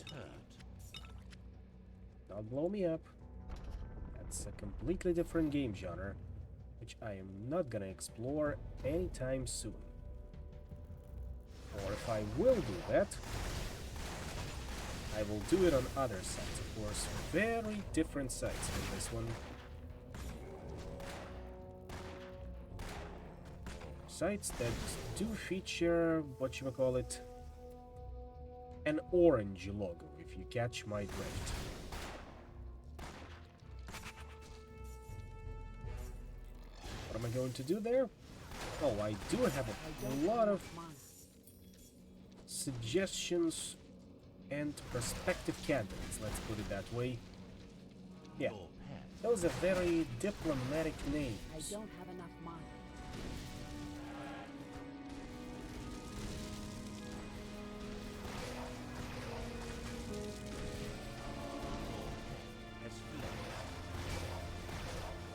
Not blow me up. That's a completely different game genre, which I am not gonna explore anytime soon. Or if I will do that, I will do it on other sites, of course. Very different sites from this one. Sites that do feature, whatchamacallit, an orange logo, if you catch my drift. What am I going to do there? Oh, I do have a lot of suggestions and prospective candidates, let's put it that way. Yeah, those are very diplomatic names. I don't have enough mana.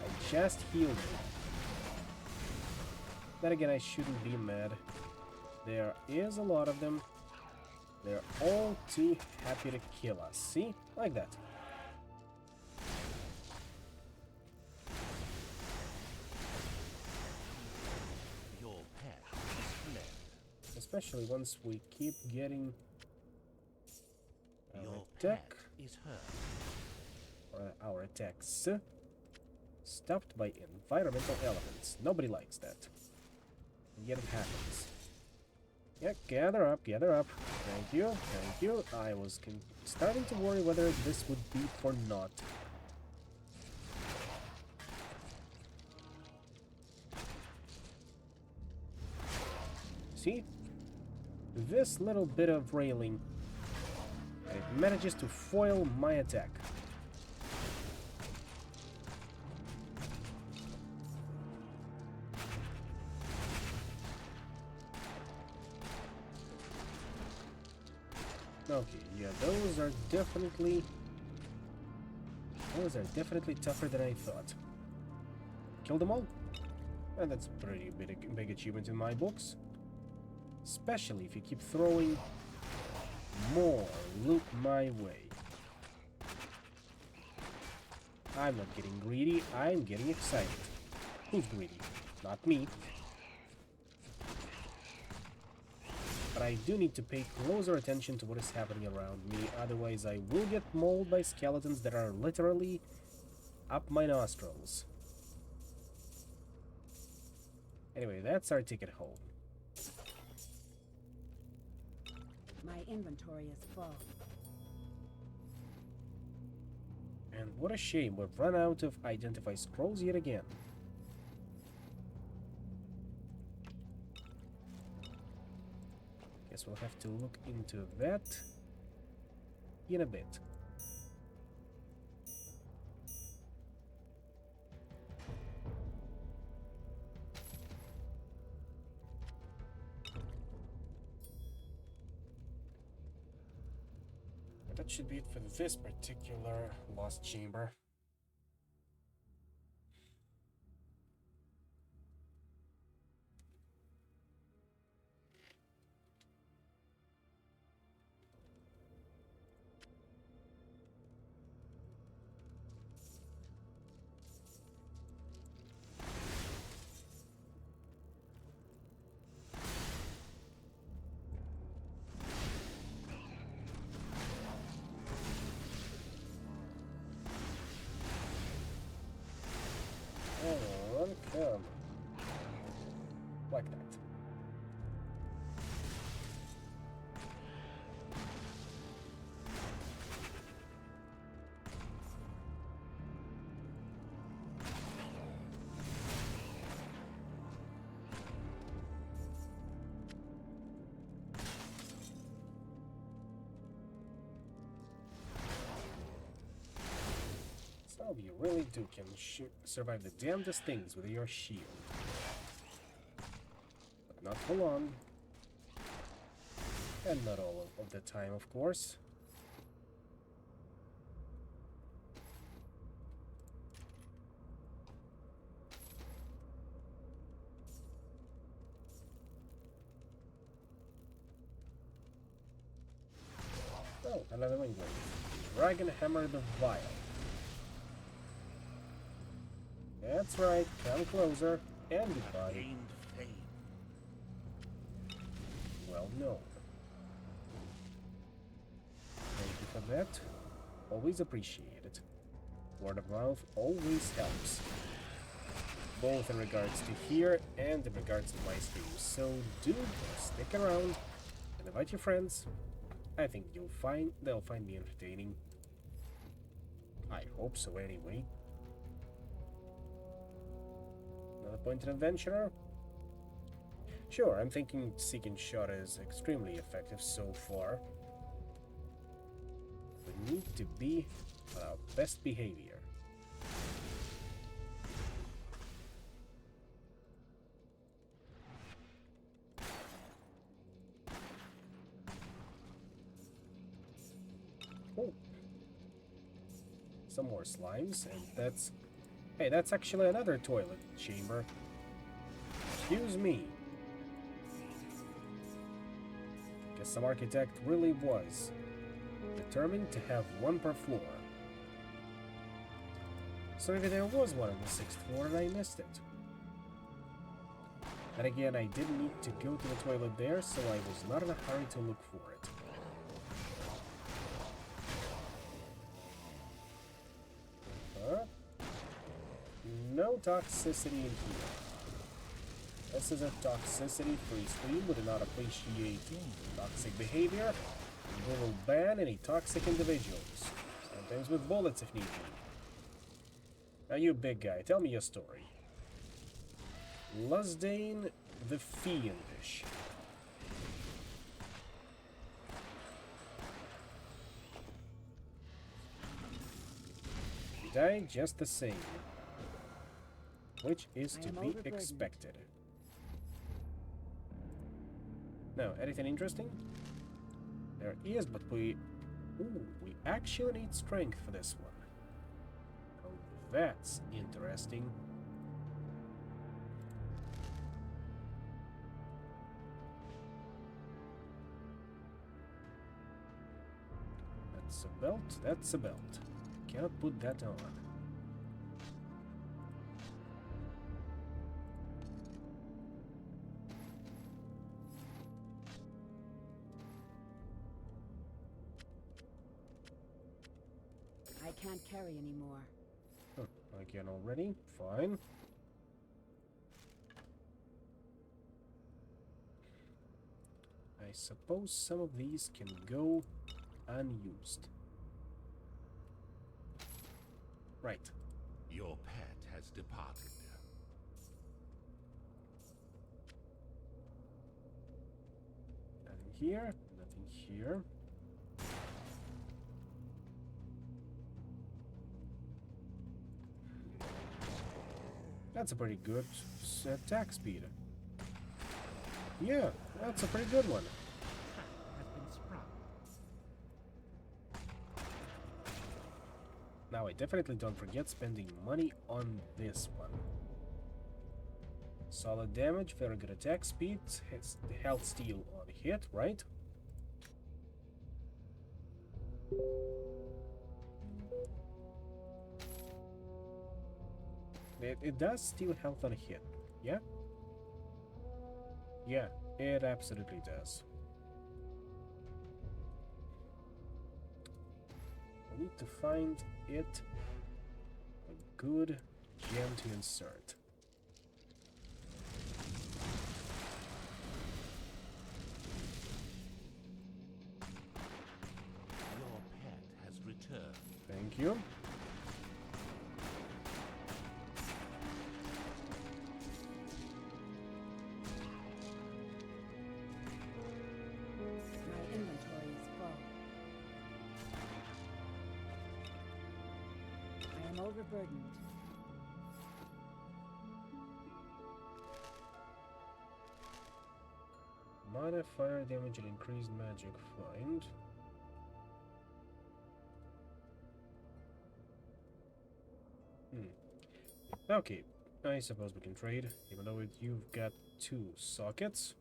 I just healed you. Then again, I shouldn't be mad. There is a lot of them. They're all too happy to kill us. See? Like that. Your pet is fled. Especially once we keep getting our Your attack, pet is hurt. or our attacks stopped by environmental elements. Nobody likes that. And yet it happens. Yeah, gather up, gather up. Thank you, thank you. I was starting to worry whether this would be or not. See? This little bit of railing, and it manages to foil my attack. those are definitely tougher than I thought. Kill them all? And that's a pretty big achievement in my books. Especially if you keep throwing more loot my way. I'm not getting greedy, I'm getting excited. Who's greedy? Not me. But I do need to pay closer attention to what is happening around me, otherwise I will get mauled by skeletons that are literally up my nostrils. Anyway, that's our ticket home. My inventory is full. And what a shame, we've run out of identify scrolls yet again. Guess we'll have to look into that in a bit. That should be it for this particular lost chamber. On, come. Like that. So you really can survive the damnedest things with your shield. But not for long. And not all of the time, of course. Oh, another one. Dragon Hammer the Vile. That's right, come closer, and goodbye. Gained fame. Well known. Thank you for that. Always appreciate it. Word of mouth always helps. Both in regards to here and in regards to my streams. So do stick around and invite your friends. I think they'll find me entertaining. I hope so anyway. Another pointed adventurer? Sure, I'm thinking Seek and Shot is extremely effective so far. We need to be on our best behavior. Oh. Some more slimes, and that's... Hey, that's actually another toilet chamber. Excuse me. Guess some architect really was determined to have one per floor. So maybe there was one on the 6th floor and I missed it. Then again, I didn't need to go to the toilet there, so I was not in a hurry to look for it. No toxicity in here. This is a toxicity-free stream. We do not appreciate toxic behavior. We will ban any toxic individuals, sometimes with bullets if need be. Now you big guy, tell me your story. Lusdane the Fiendish. You died just the same. Which is to be expected. No, anything interesting? There is, but we Ooh, we actually need strength for this one. Oh, that's interesting. That's a belt, that's a belt. Cannot put that on. I can't carry anymore. Huh, I can already? Fine. I suppose some of these can go unused. Right. Your pet has departed. Nothing here, nothing here. That's a pretty good attack speed. Yeah, that's a pretty good one. Has been sprung. Now I definitely don't forget spending money on this one. Solid damage, very good attack speed, hits the health steal on hit, right? It does steal health on a hit, yeah? Yeah, it absolutely does. I need to find it a good gem to insert. Your pet has returned. Thank you. My inventory is full. I am overburdened. Minor fire damage and increased magic find. Okay, I suppose we can trade, even though you've got 2 sockets.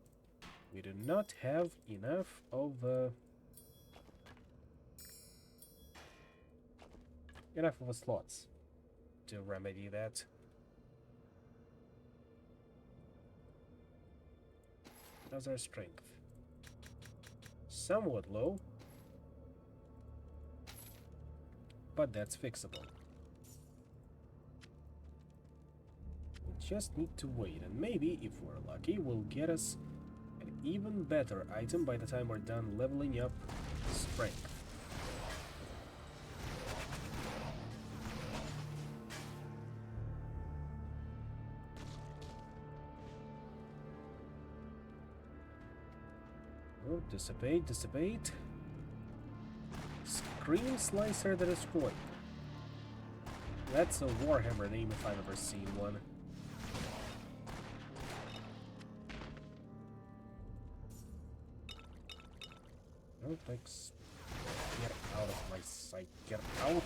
We do not have enough of slots to remedy that. How's our strength? Somewhat low, but that's fixable. We just need to wait, and maybe, if we're lucky, we'll get us an even better item by the time we're done leveling up strength. Oh, dissipate, dissipate. Screen Slicer the Destroyer. That's a Warhammer name if I've ever seen one. Oh, thanks. Get out of my sight. Get out.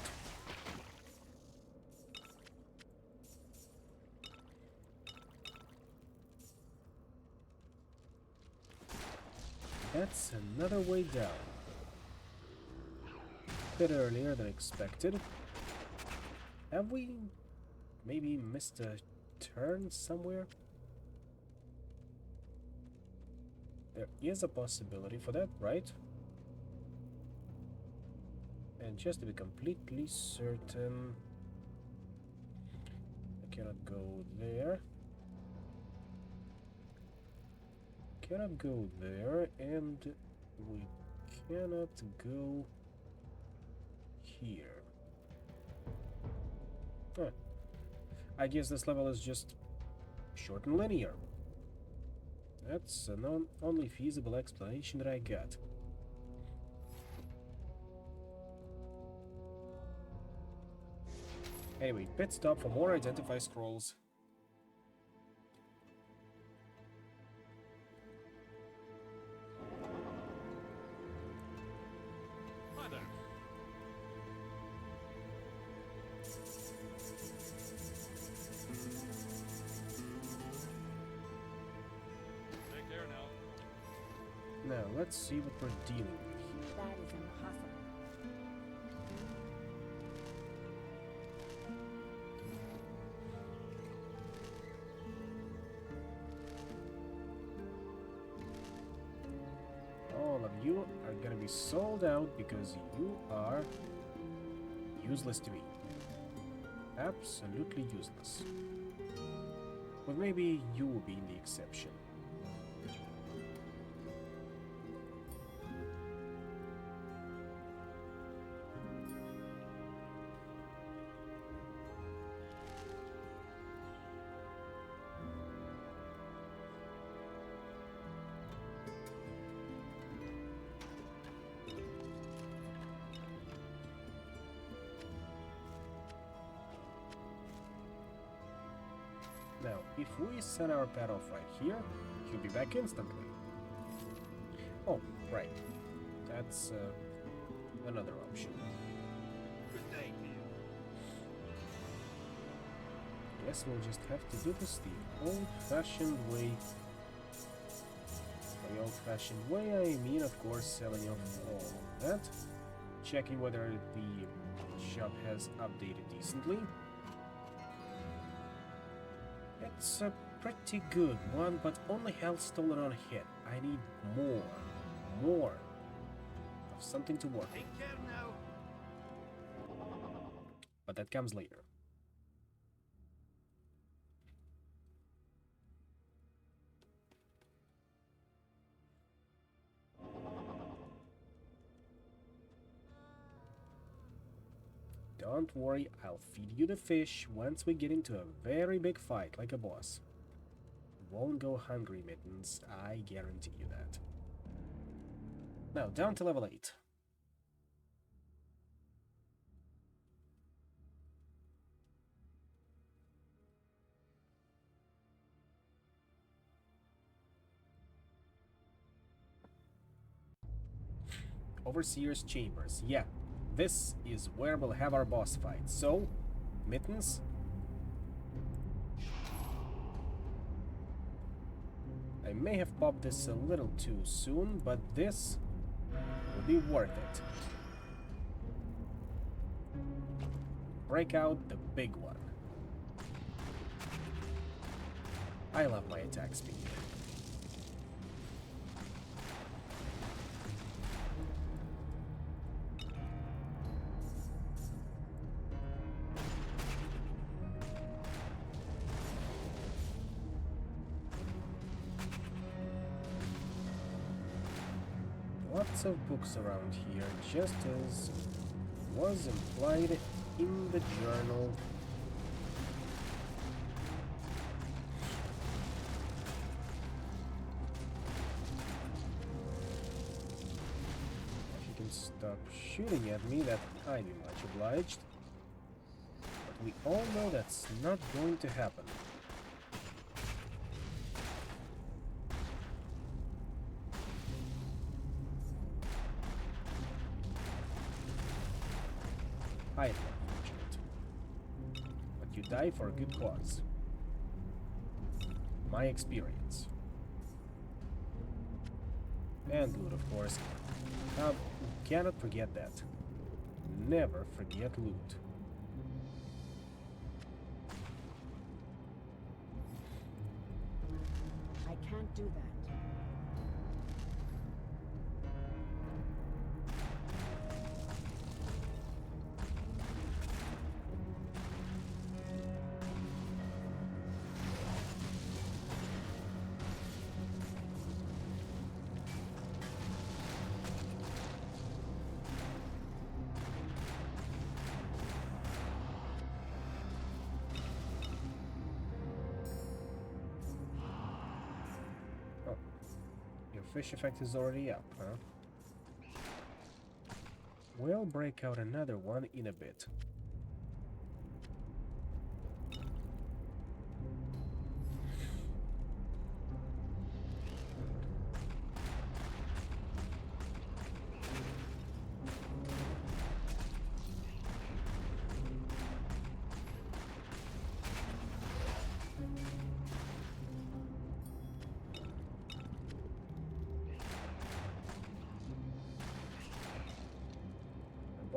That's another way down. A bit earlier than expected. Have we maybe missed a turn somewhere? There is a possibility for that, right? And just to be completely certain, I cannot go there. Cannot go there, and we cannot go here. Huh. I guess this level is just short and linear. That's an only feasible explanation that I got. Anyway, pit stop for more identify scrolls. Hi there. Now, let's see what we're dealing with here. That is impossible. All of you are gonna be sold out because you are useless to me. Absolutely useless. But maybe you will be the exception. Now, if we set our pet off right here, he'll be back instantly. Oh, right. That's another option. Guess we'll just have to do this the old-fashioned way. By old-fashioned way, I mean, of course, selling off all of that. Checking whether the shop has updated decently. It's a pretty good one, but only health stolen on hit. I need more of something to work with. But that comes later. Don't worry, I'll feed you the fish once we get into a very big fight like a boss. You won't go hungry, Mittens, I guarantee you that. Now, down to level 8. Overseer's Chambers, yeah. This is where we'll have our boss fight. So, Mittens? I may have popped this a little too soon, but this will be worth it. Break out the big one. I love my attack speed. Lots of books around here, just as was implied in the journal. If you can stop shooting at me, that I'd be much obliged. But we all know that's not going to happen. Highly unfortunate. But you die for a good cause. My experience. And loot, of course. Cannot forget that. Never forget loot. I can't do that. Fish effect is already up, huh? We'll break out another one in a bit.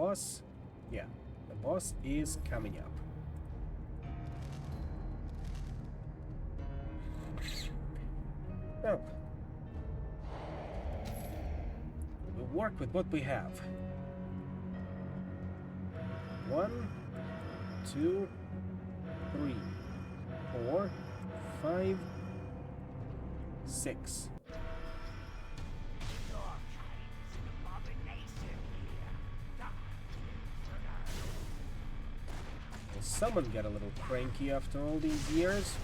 boss... Yeah, the boss is coming up. Well, we'll work with what we have. 1, 2, 3, 4, 5, 6. Will someone get a little cranky after all these years?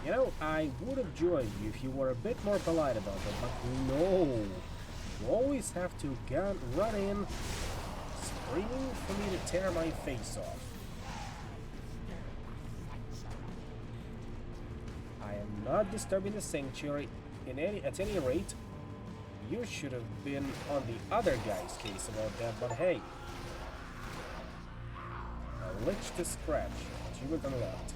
You know, I would have joined you if you were a bit more polite about it, but no. You always have to run in, screaming for me to tear my face off. I am not disturbing the sanctuary at any rate. You should have been on the other guy's case about that, but hey. A lich to scratch, achievement unlocked.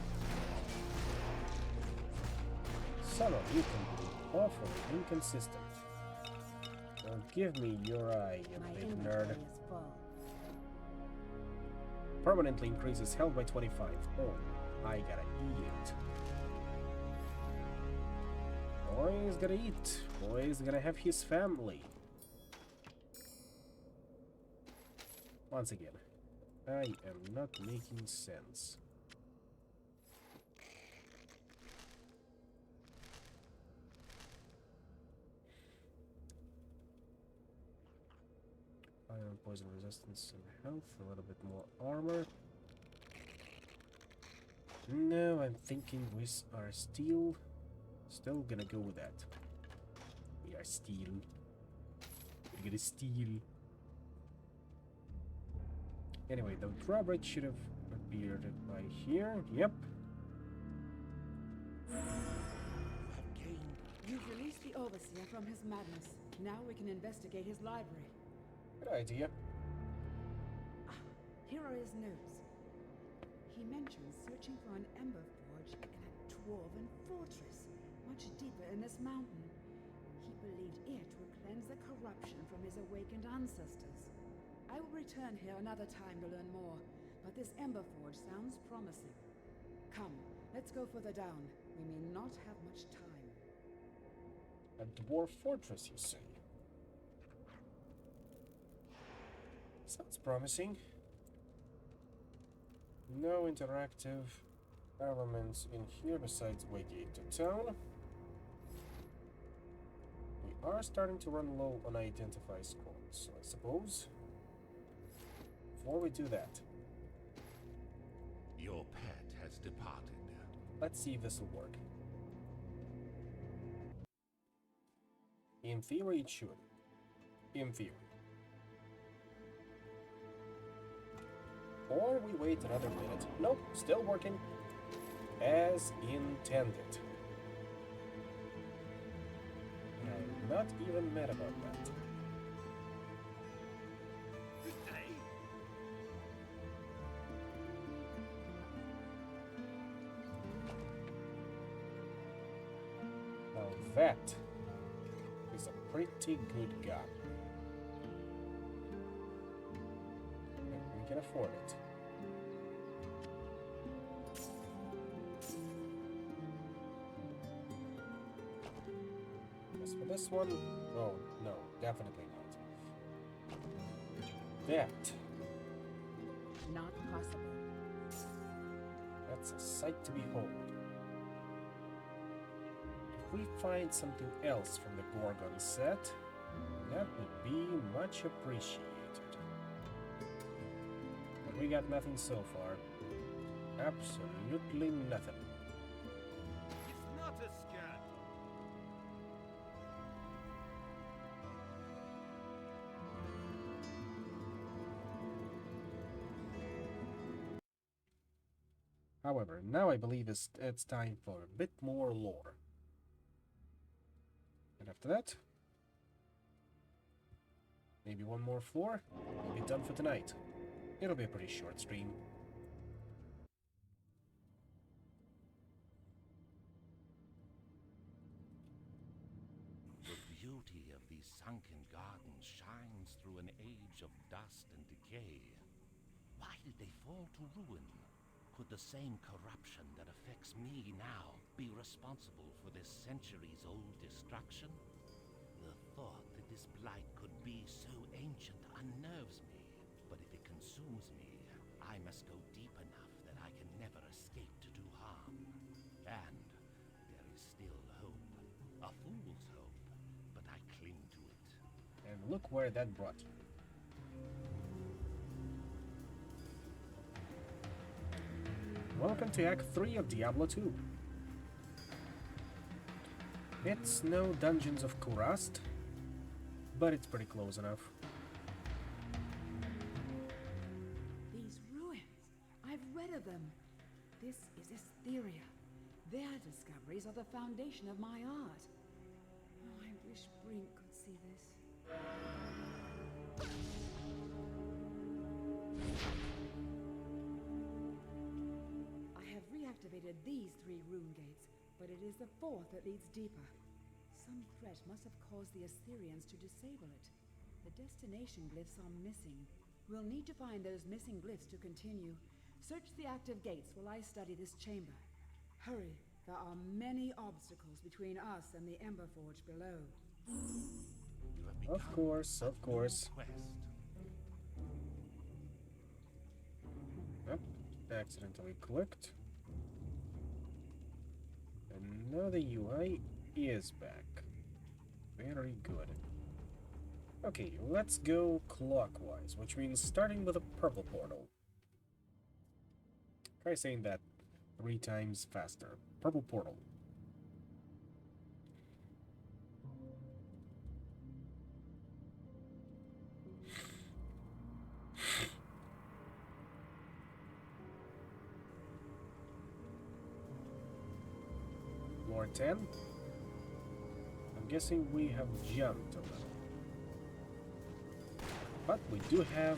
Some of you can be awfully inconsistent. Well, give me your eye, you My big inventory nerd. is full. Permanently increases health by 25. Oh, I gotta eat. Boy's gotta eat. Boy's gonna have his family. Once again, I am not making sense. Iron, poison resistance, and health. A little bit more armor. No, I'm thinking with our steel. Still gonna go with that. We are steel. We're gonna steal. Anyway, the drawbridge should have appeared by here. Yep. You've released the Overseer from his madness. Now we can investigate his library. Good idea. Here are his notes. He mentions searching for an ember forge in a dwarven fortress, much deeper in this mountain. He believed it would cleanse the corruption from his awakened ancestors. I will return here another time to learn more, but this ember forge sounds promising. Come, let's go further down. We may not have much time. A dwarf fortress, you say? Sounds promising. No interactive elements in here besides Waygate to town. We are starting to run low on identify scrolls, so I suppose before we do that, Your pet has departed. let's see if this will work. In theory, it should. In theory. Or we wait another minute. Nope, still working. As intended. I'm not even mad about that. Now that is a pretty good gun. And we can afford it. As for this one, oh no, definitely not. That, Not possible. that's a sight to behold. If we find something else from the Gorgon set, that would be much appreciated. But we got nothing so far. Absolutely nothing. It's not a scan. However, now I believe it's time for a bit more lore. And after that, maybe one more floor, we'll be done for tonight. It'll be a pretty short stream. beauty of these sunken gardens shines through an age of dust and decay. Why did they fall to ruin? Could the same corruption that affects me now be responsible for this centuries-old destruction? The thought that this blight could be so ancient unnerves me, but if it consumes me, I must go deep enough that I can never escape to do harm. And there is still hope. A fool's hope, but I cling to it. And look where that brought you. Welcome to Act 3 of Diablo 2. It's no Dungeons of Kurast, but it's pretty close enough. These ruins, I've read of them. This is Asteria. Their discoveries are the foundation of my art. Oh, I wish Brink could see this. I have reactivated these 3 rune gates, but it is the 4th that leads deeper. Some threat must have caused the Assyrians to disable it. The destination glyphs are missing. We'll need to find those missing glyphs to continue. Search the active gates while I study this chamber. Hurry, there are many obstacles between us and the Ember Forge below. You have Of become course, a of course. new quest. Yep, accidentally clicked. And now the UI is back. Very good. Okay, let's go clockwise, which means starting with a purple portal. Try saying that 3 times faster. Purple portal. Floor 10. I'm guessing we have jumped a little. But we do have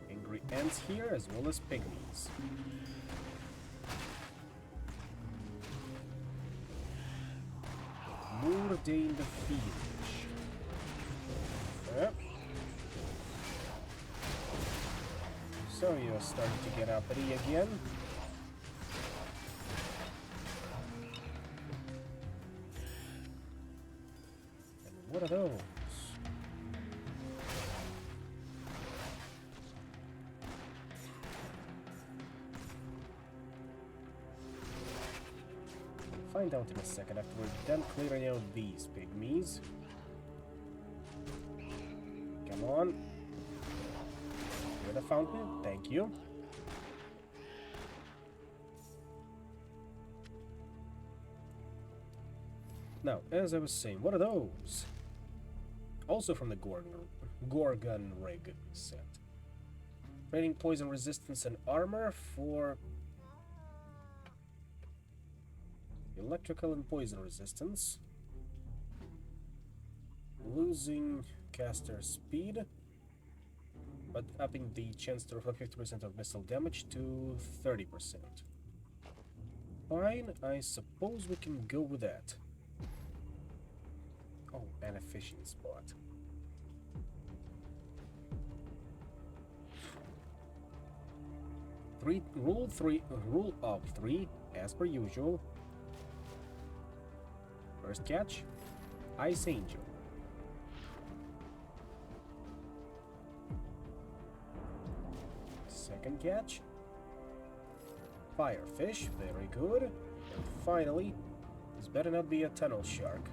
angry ants here as well as pygmies. Moordain the Fiendish. Yep. So you're starting to get uppity again. And what are those? Find out in a second after we're done clearing out these pygmies. Come on. You're the fountain. Thank you. Now, as I was saying, what are those? Also from the Gorgon Rig set. Trading poison resistance and armor for electrical and poison resistance. Losing caster speed, but upping the chance to reflect 50% of missile damage to 30%. Fine, I suppose we can go with that. Oh, and a fishing spot. Rule of 3, as per usual. First catch, Ice Angel. Second catch, Firefish, very good. And finally, this better not be a tunnel shark.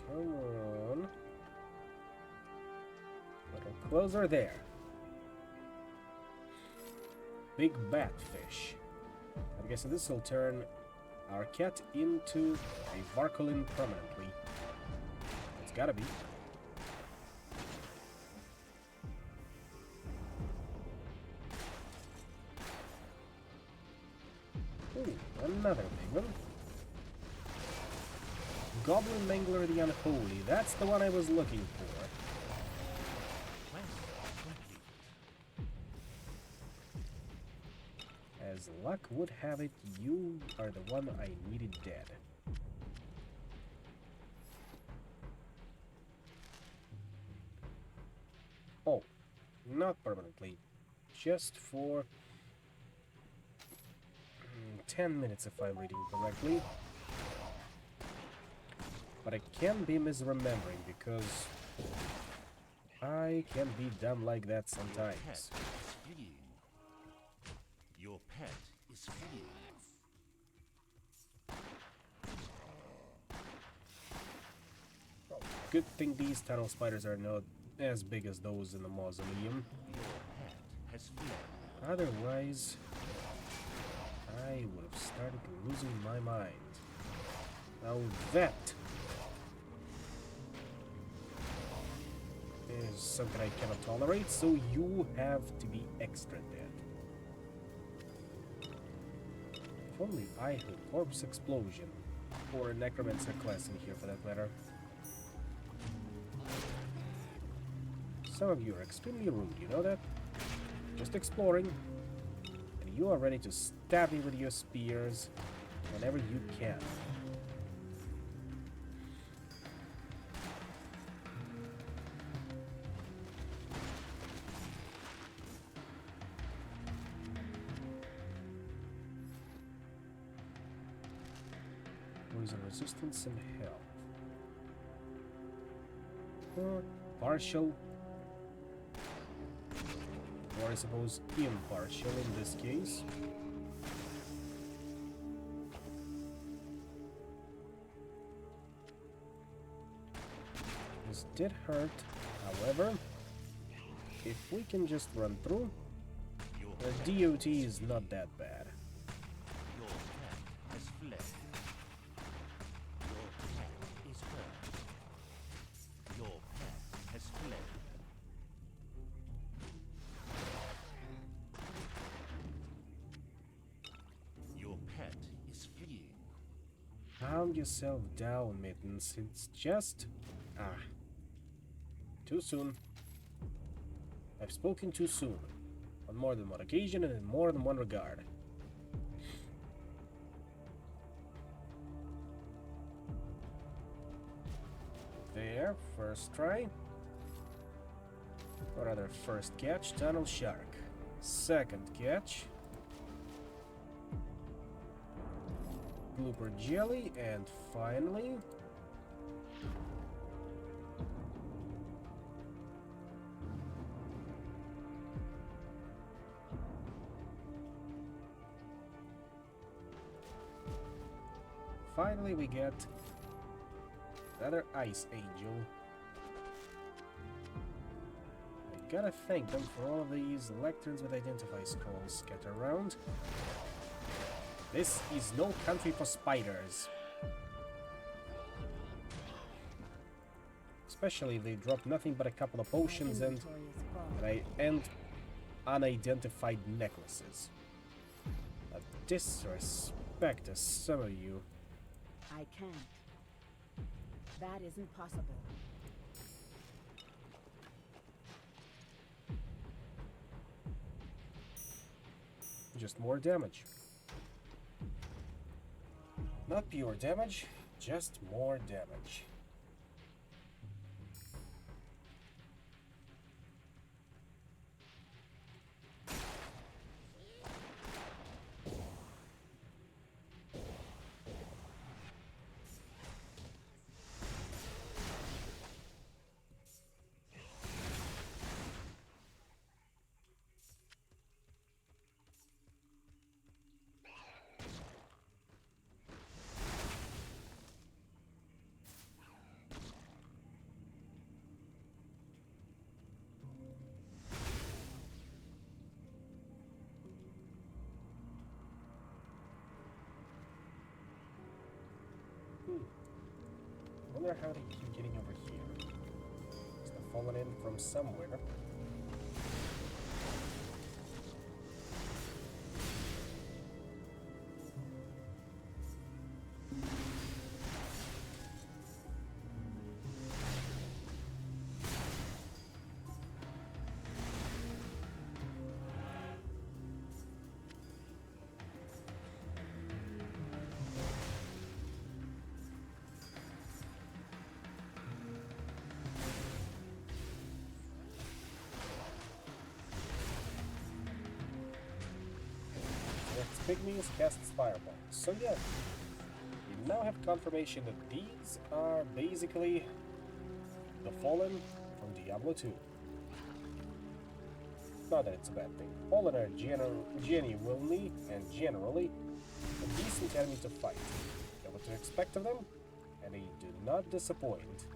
Come on. Little closer there. Big bat fish. I'm guessing this will turn our cat into a Varkolin permanently. It's gotta be. Ooh, another big one. Goblin Mangler the Unholy. That's the one I was looking for. Quest complete. As luck would have it, you are the one I needed dead. Oh, not permanently. Just for 10 minutes if I'm reading correctly. But I can be misremembering because I can be dumb like that sometimes. Your pet is fleeing. Oh, good thing these tunnel spiders are not as big as those in the mausoleum. Your pet has fled. Otherwise, I would have started losing my mind. Now that is something I cannot tolerate, so you have to be extra dead. If only I had a corpse explosion, or a necromancer class in here for that matter. Some of you are extremely rude, you know that? Just exploring, and you are ready to stab me with your spears whenever you can. Poison resistance and health. Partial. Or I suppose impartial in this case. This did hurt, however, if we can just run through, the DOT is not that bad. Your pet has fled. Your pet is hurt. Your pet has fled. Your pet is fleeing. Calm yourself down, Mittens. It's just... too soon. I've spoken too soon. On more than one occasion and in more than one regard. There, first try. Or rather, first catch, tunnel shark. Second catch. Blooper jelly, and finally... Finally, we get another Ice Angel. I gotta thank them for all of these lecterns with Identify scrolls scattered around. This is no country for spiders. Especially if they drop nothing but a couple of potions and unidentified necklaces. A disrespect to some of you. I can't. That isn't possible. Just more damage. Not pure damage, just more damage. Wonder how they keep getting over here. Must have fallen in from somewhere. pygmies casts fireballs. So yeah, we now have confirmation that these are basically the Fallen from Diablo 2. Not that it's a bad thing. Fallen are genuinely and generally a decent enemy to fight. You know what to expect of them, and they do not disappoint.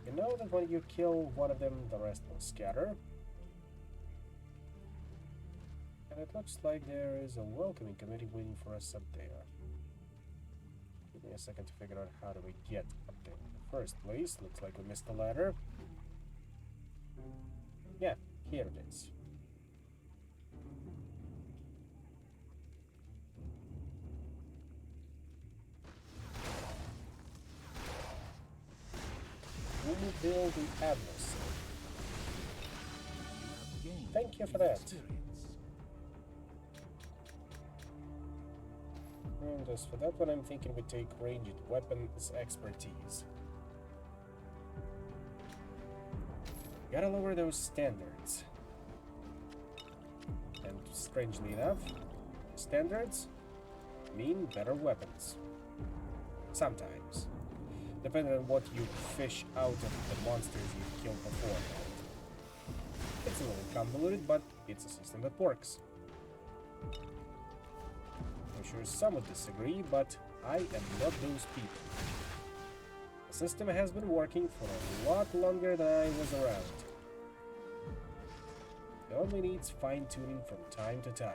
You know that when you kill one of them, the rest will scatter. And it looks like there is a welcoming committee waiting for us up there. Give me a second to figure out how do we get up there in the first place. Looks like we missed the ladder. Yeah, here it is. We will build the adversary. Thank you for that. And as for that one, I'm thinking we take ranged weapons expertise. Gotta lower those standards. And strangely enough, standards mean better weapons. Sometimes. Depending on what you fish out of the monsters you've killed before. It's a little convoluted, but it's a system that works. I'm sure some would disagree, but I am not those people. The system has been working for a lot longer than I was around. It only needs fine-tuning from time to time.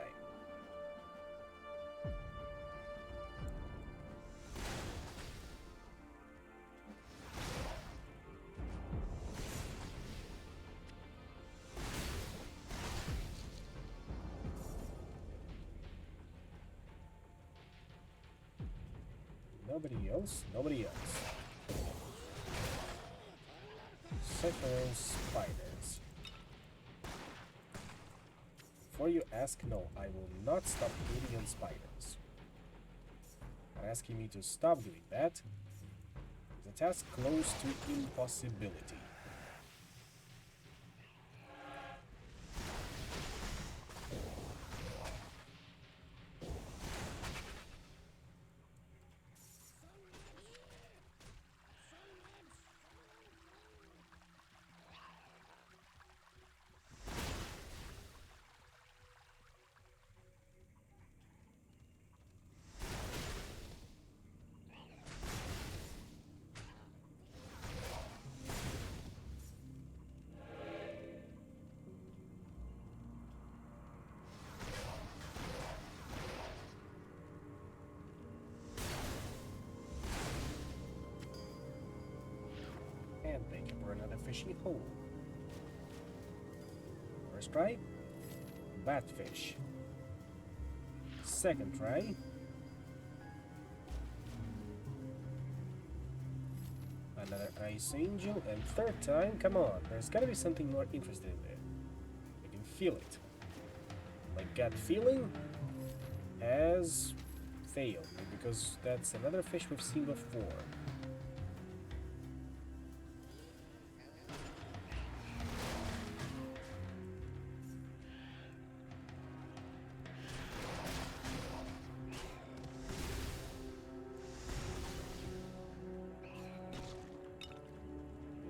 Nobody else? Nobody else. Several spiders. Before you ask, no, I will not stop eating on spiders. But asking me to stop doing that is a task close to impossibility. And thank you for another fishy hole. First try, batfish. Second try, another ice angel, and third time, come on, there's gotta be something more interesting in there. I can feel it. My gut feeling has failed me because that's another fish we've seen before.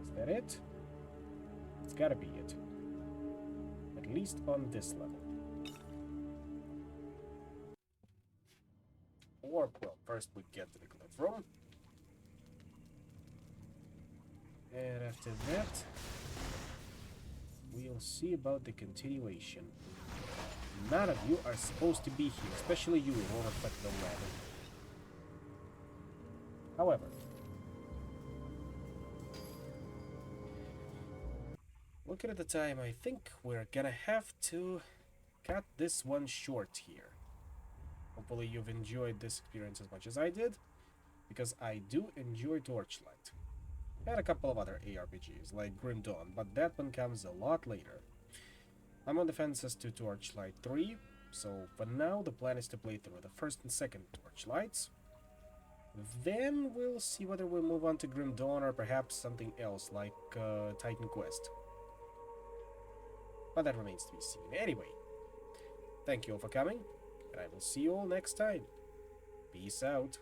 Is that it? It's gotta be it. At least on this level. Or, well, first we get to the glyph room. And after that, we'll see about the continuation. None of you are supposed to be here, especially you, it won't affect the ladder. However, looking at the time, I think we're gonna have to cut this one short here. Hopefully you've enjoyed this experience as much as I did, because I do enjoy Torchlight. And a couple of other ARPGs, like Grim Dawn, but that one comes a lot later. I'm on the fence as to Torchlight 3, so for now the plan is to play through the first and second Torchlights. Then we'll see whether we'll move on to Grim Dawn or perhaps something else like Titan Quest. But that remains to be seen. Anyway, Thank you all for coming, and I will see you all next time. Peace out.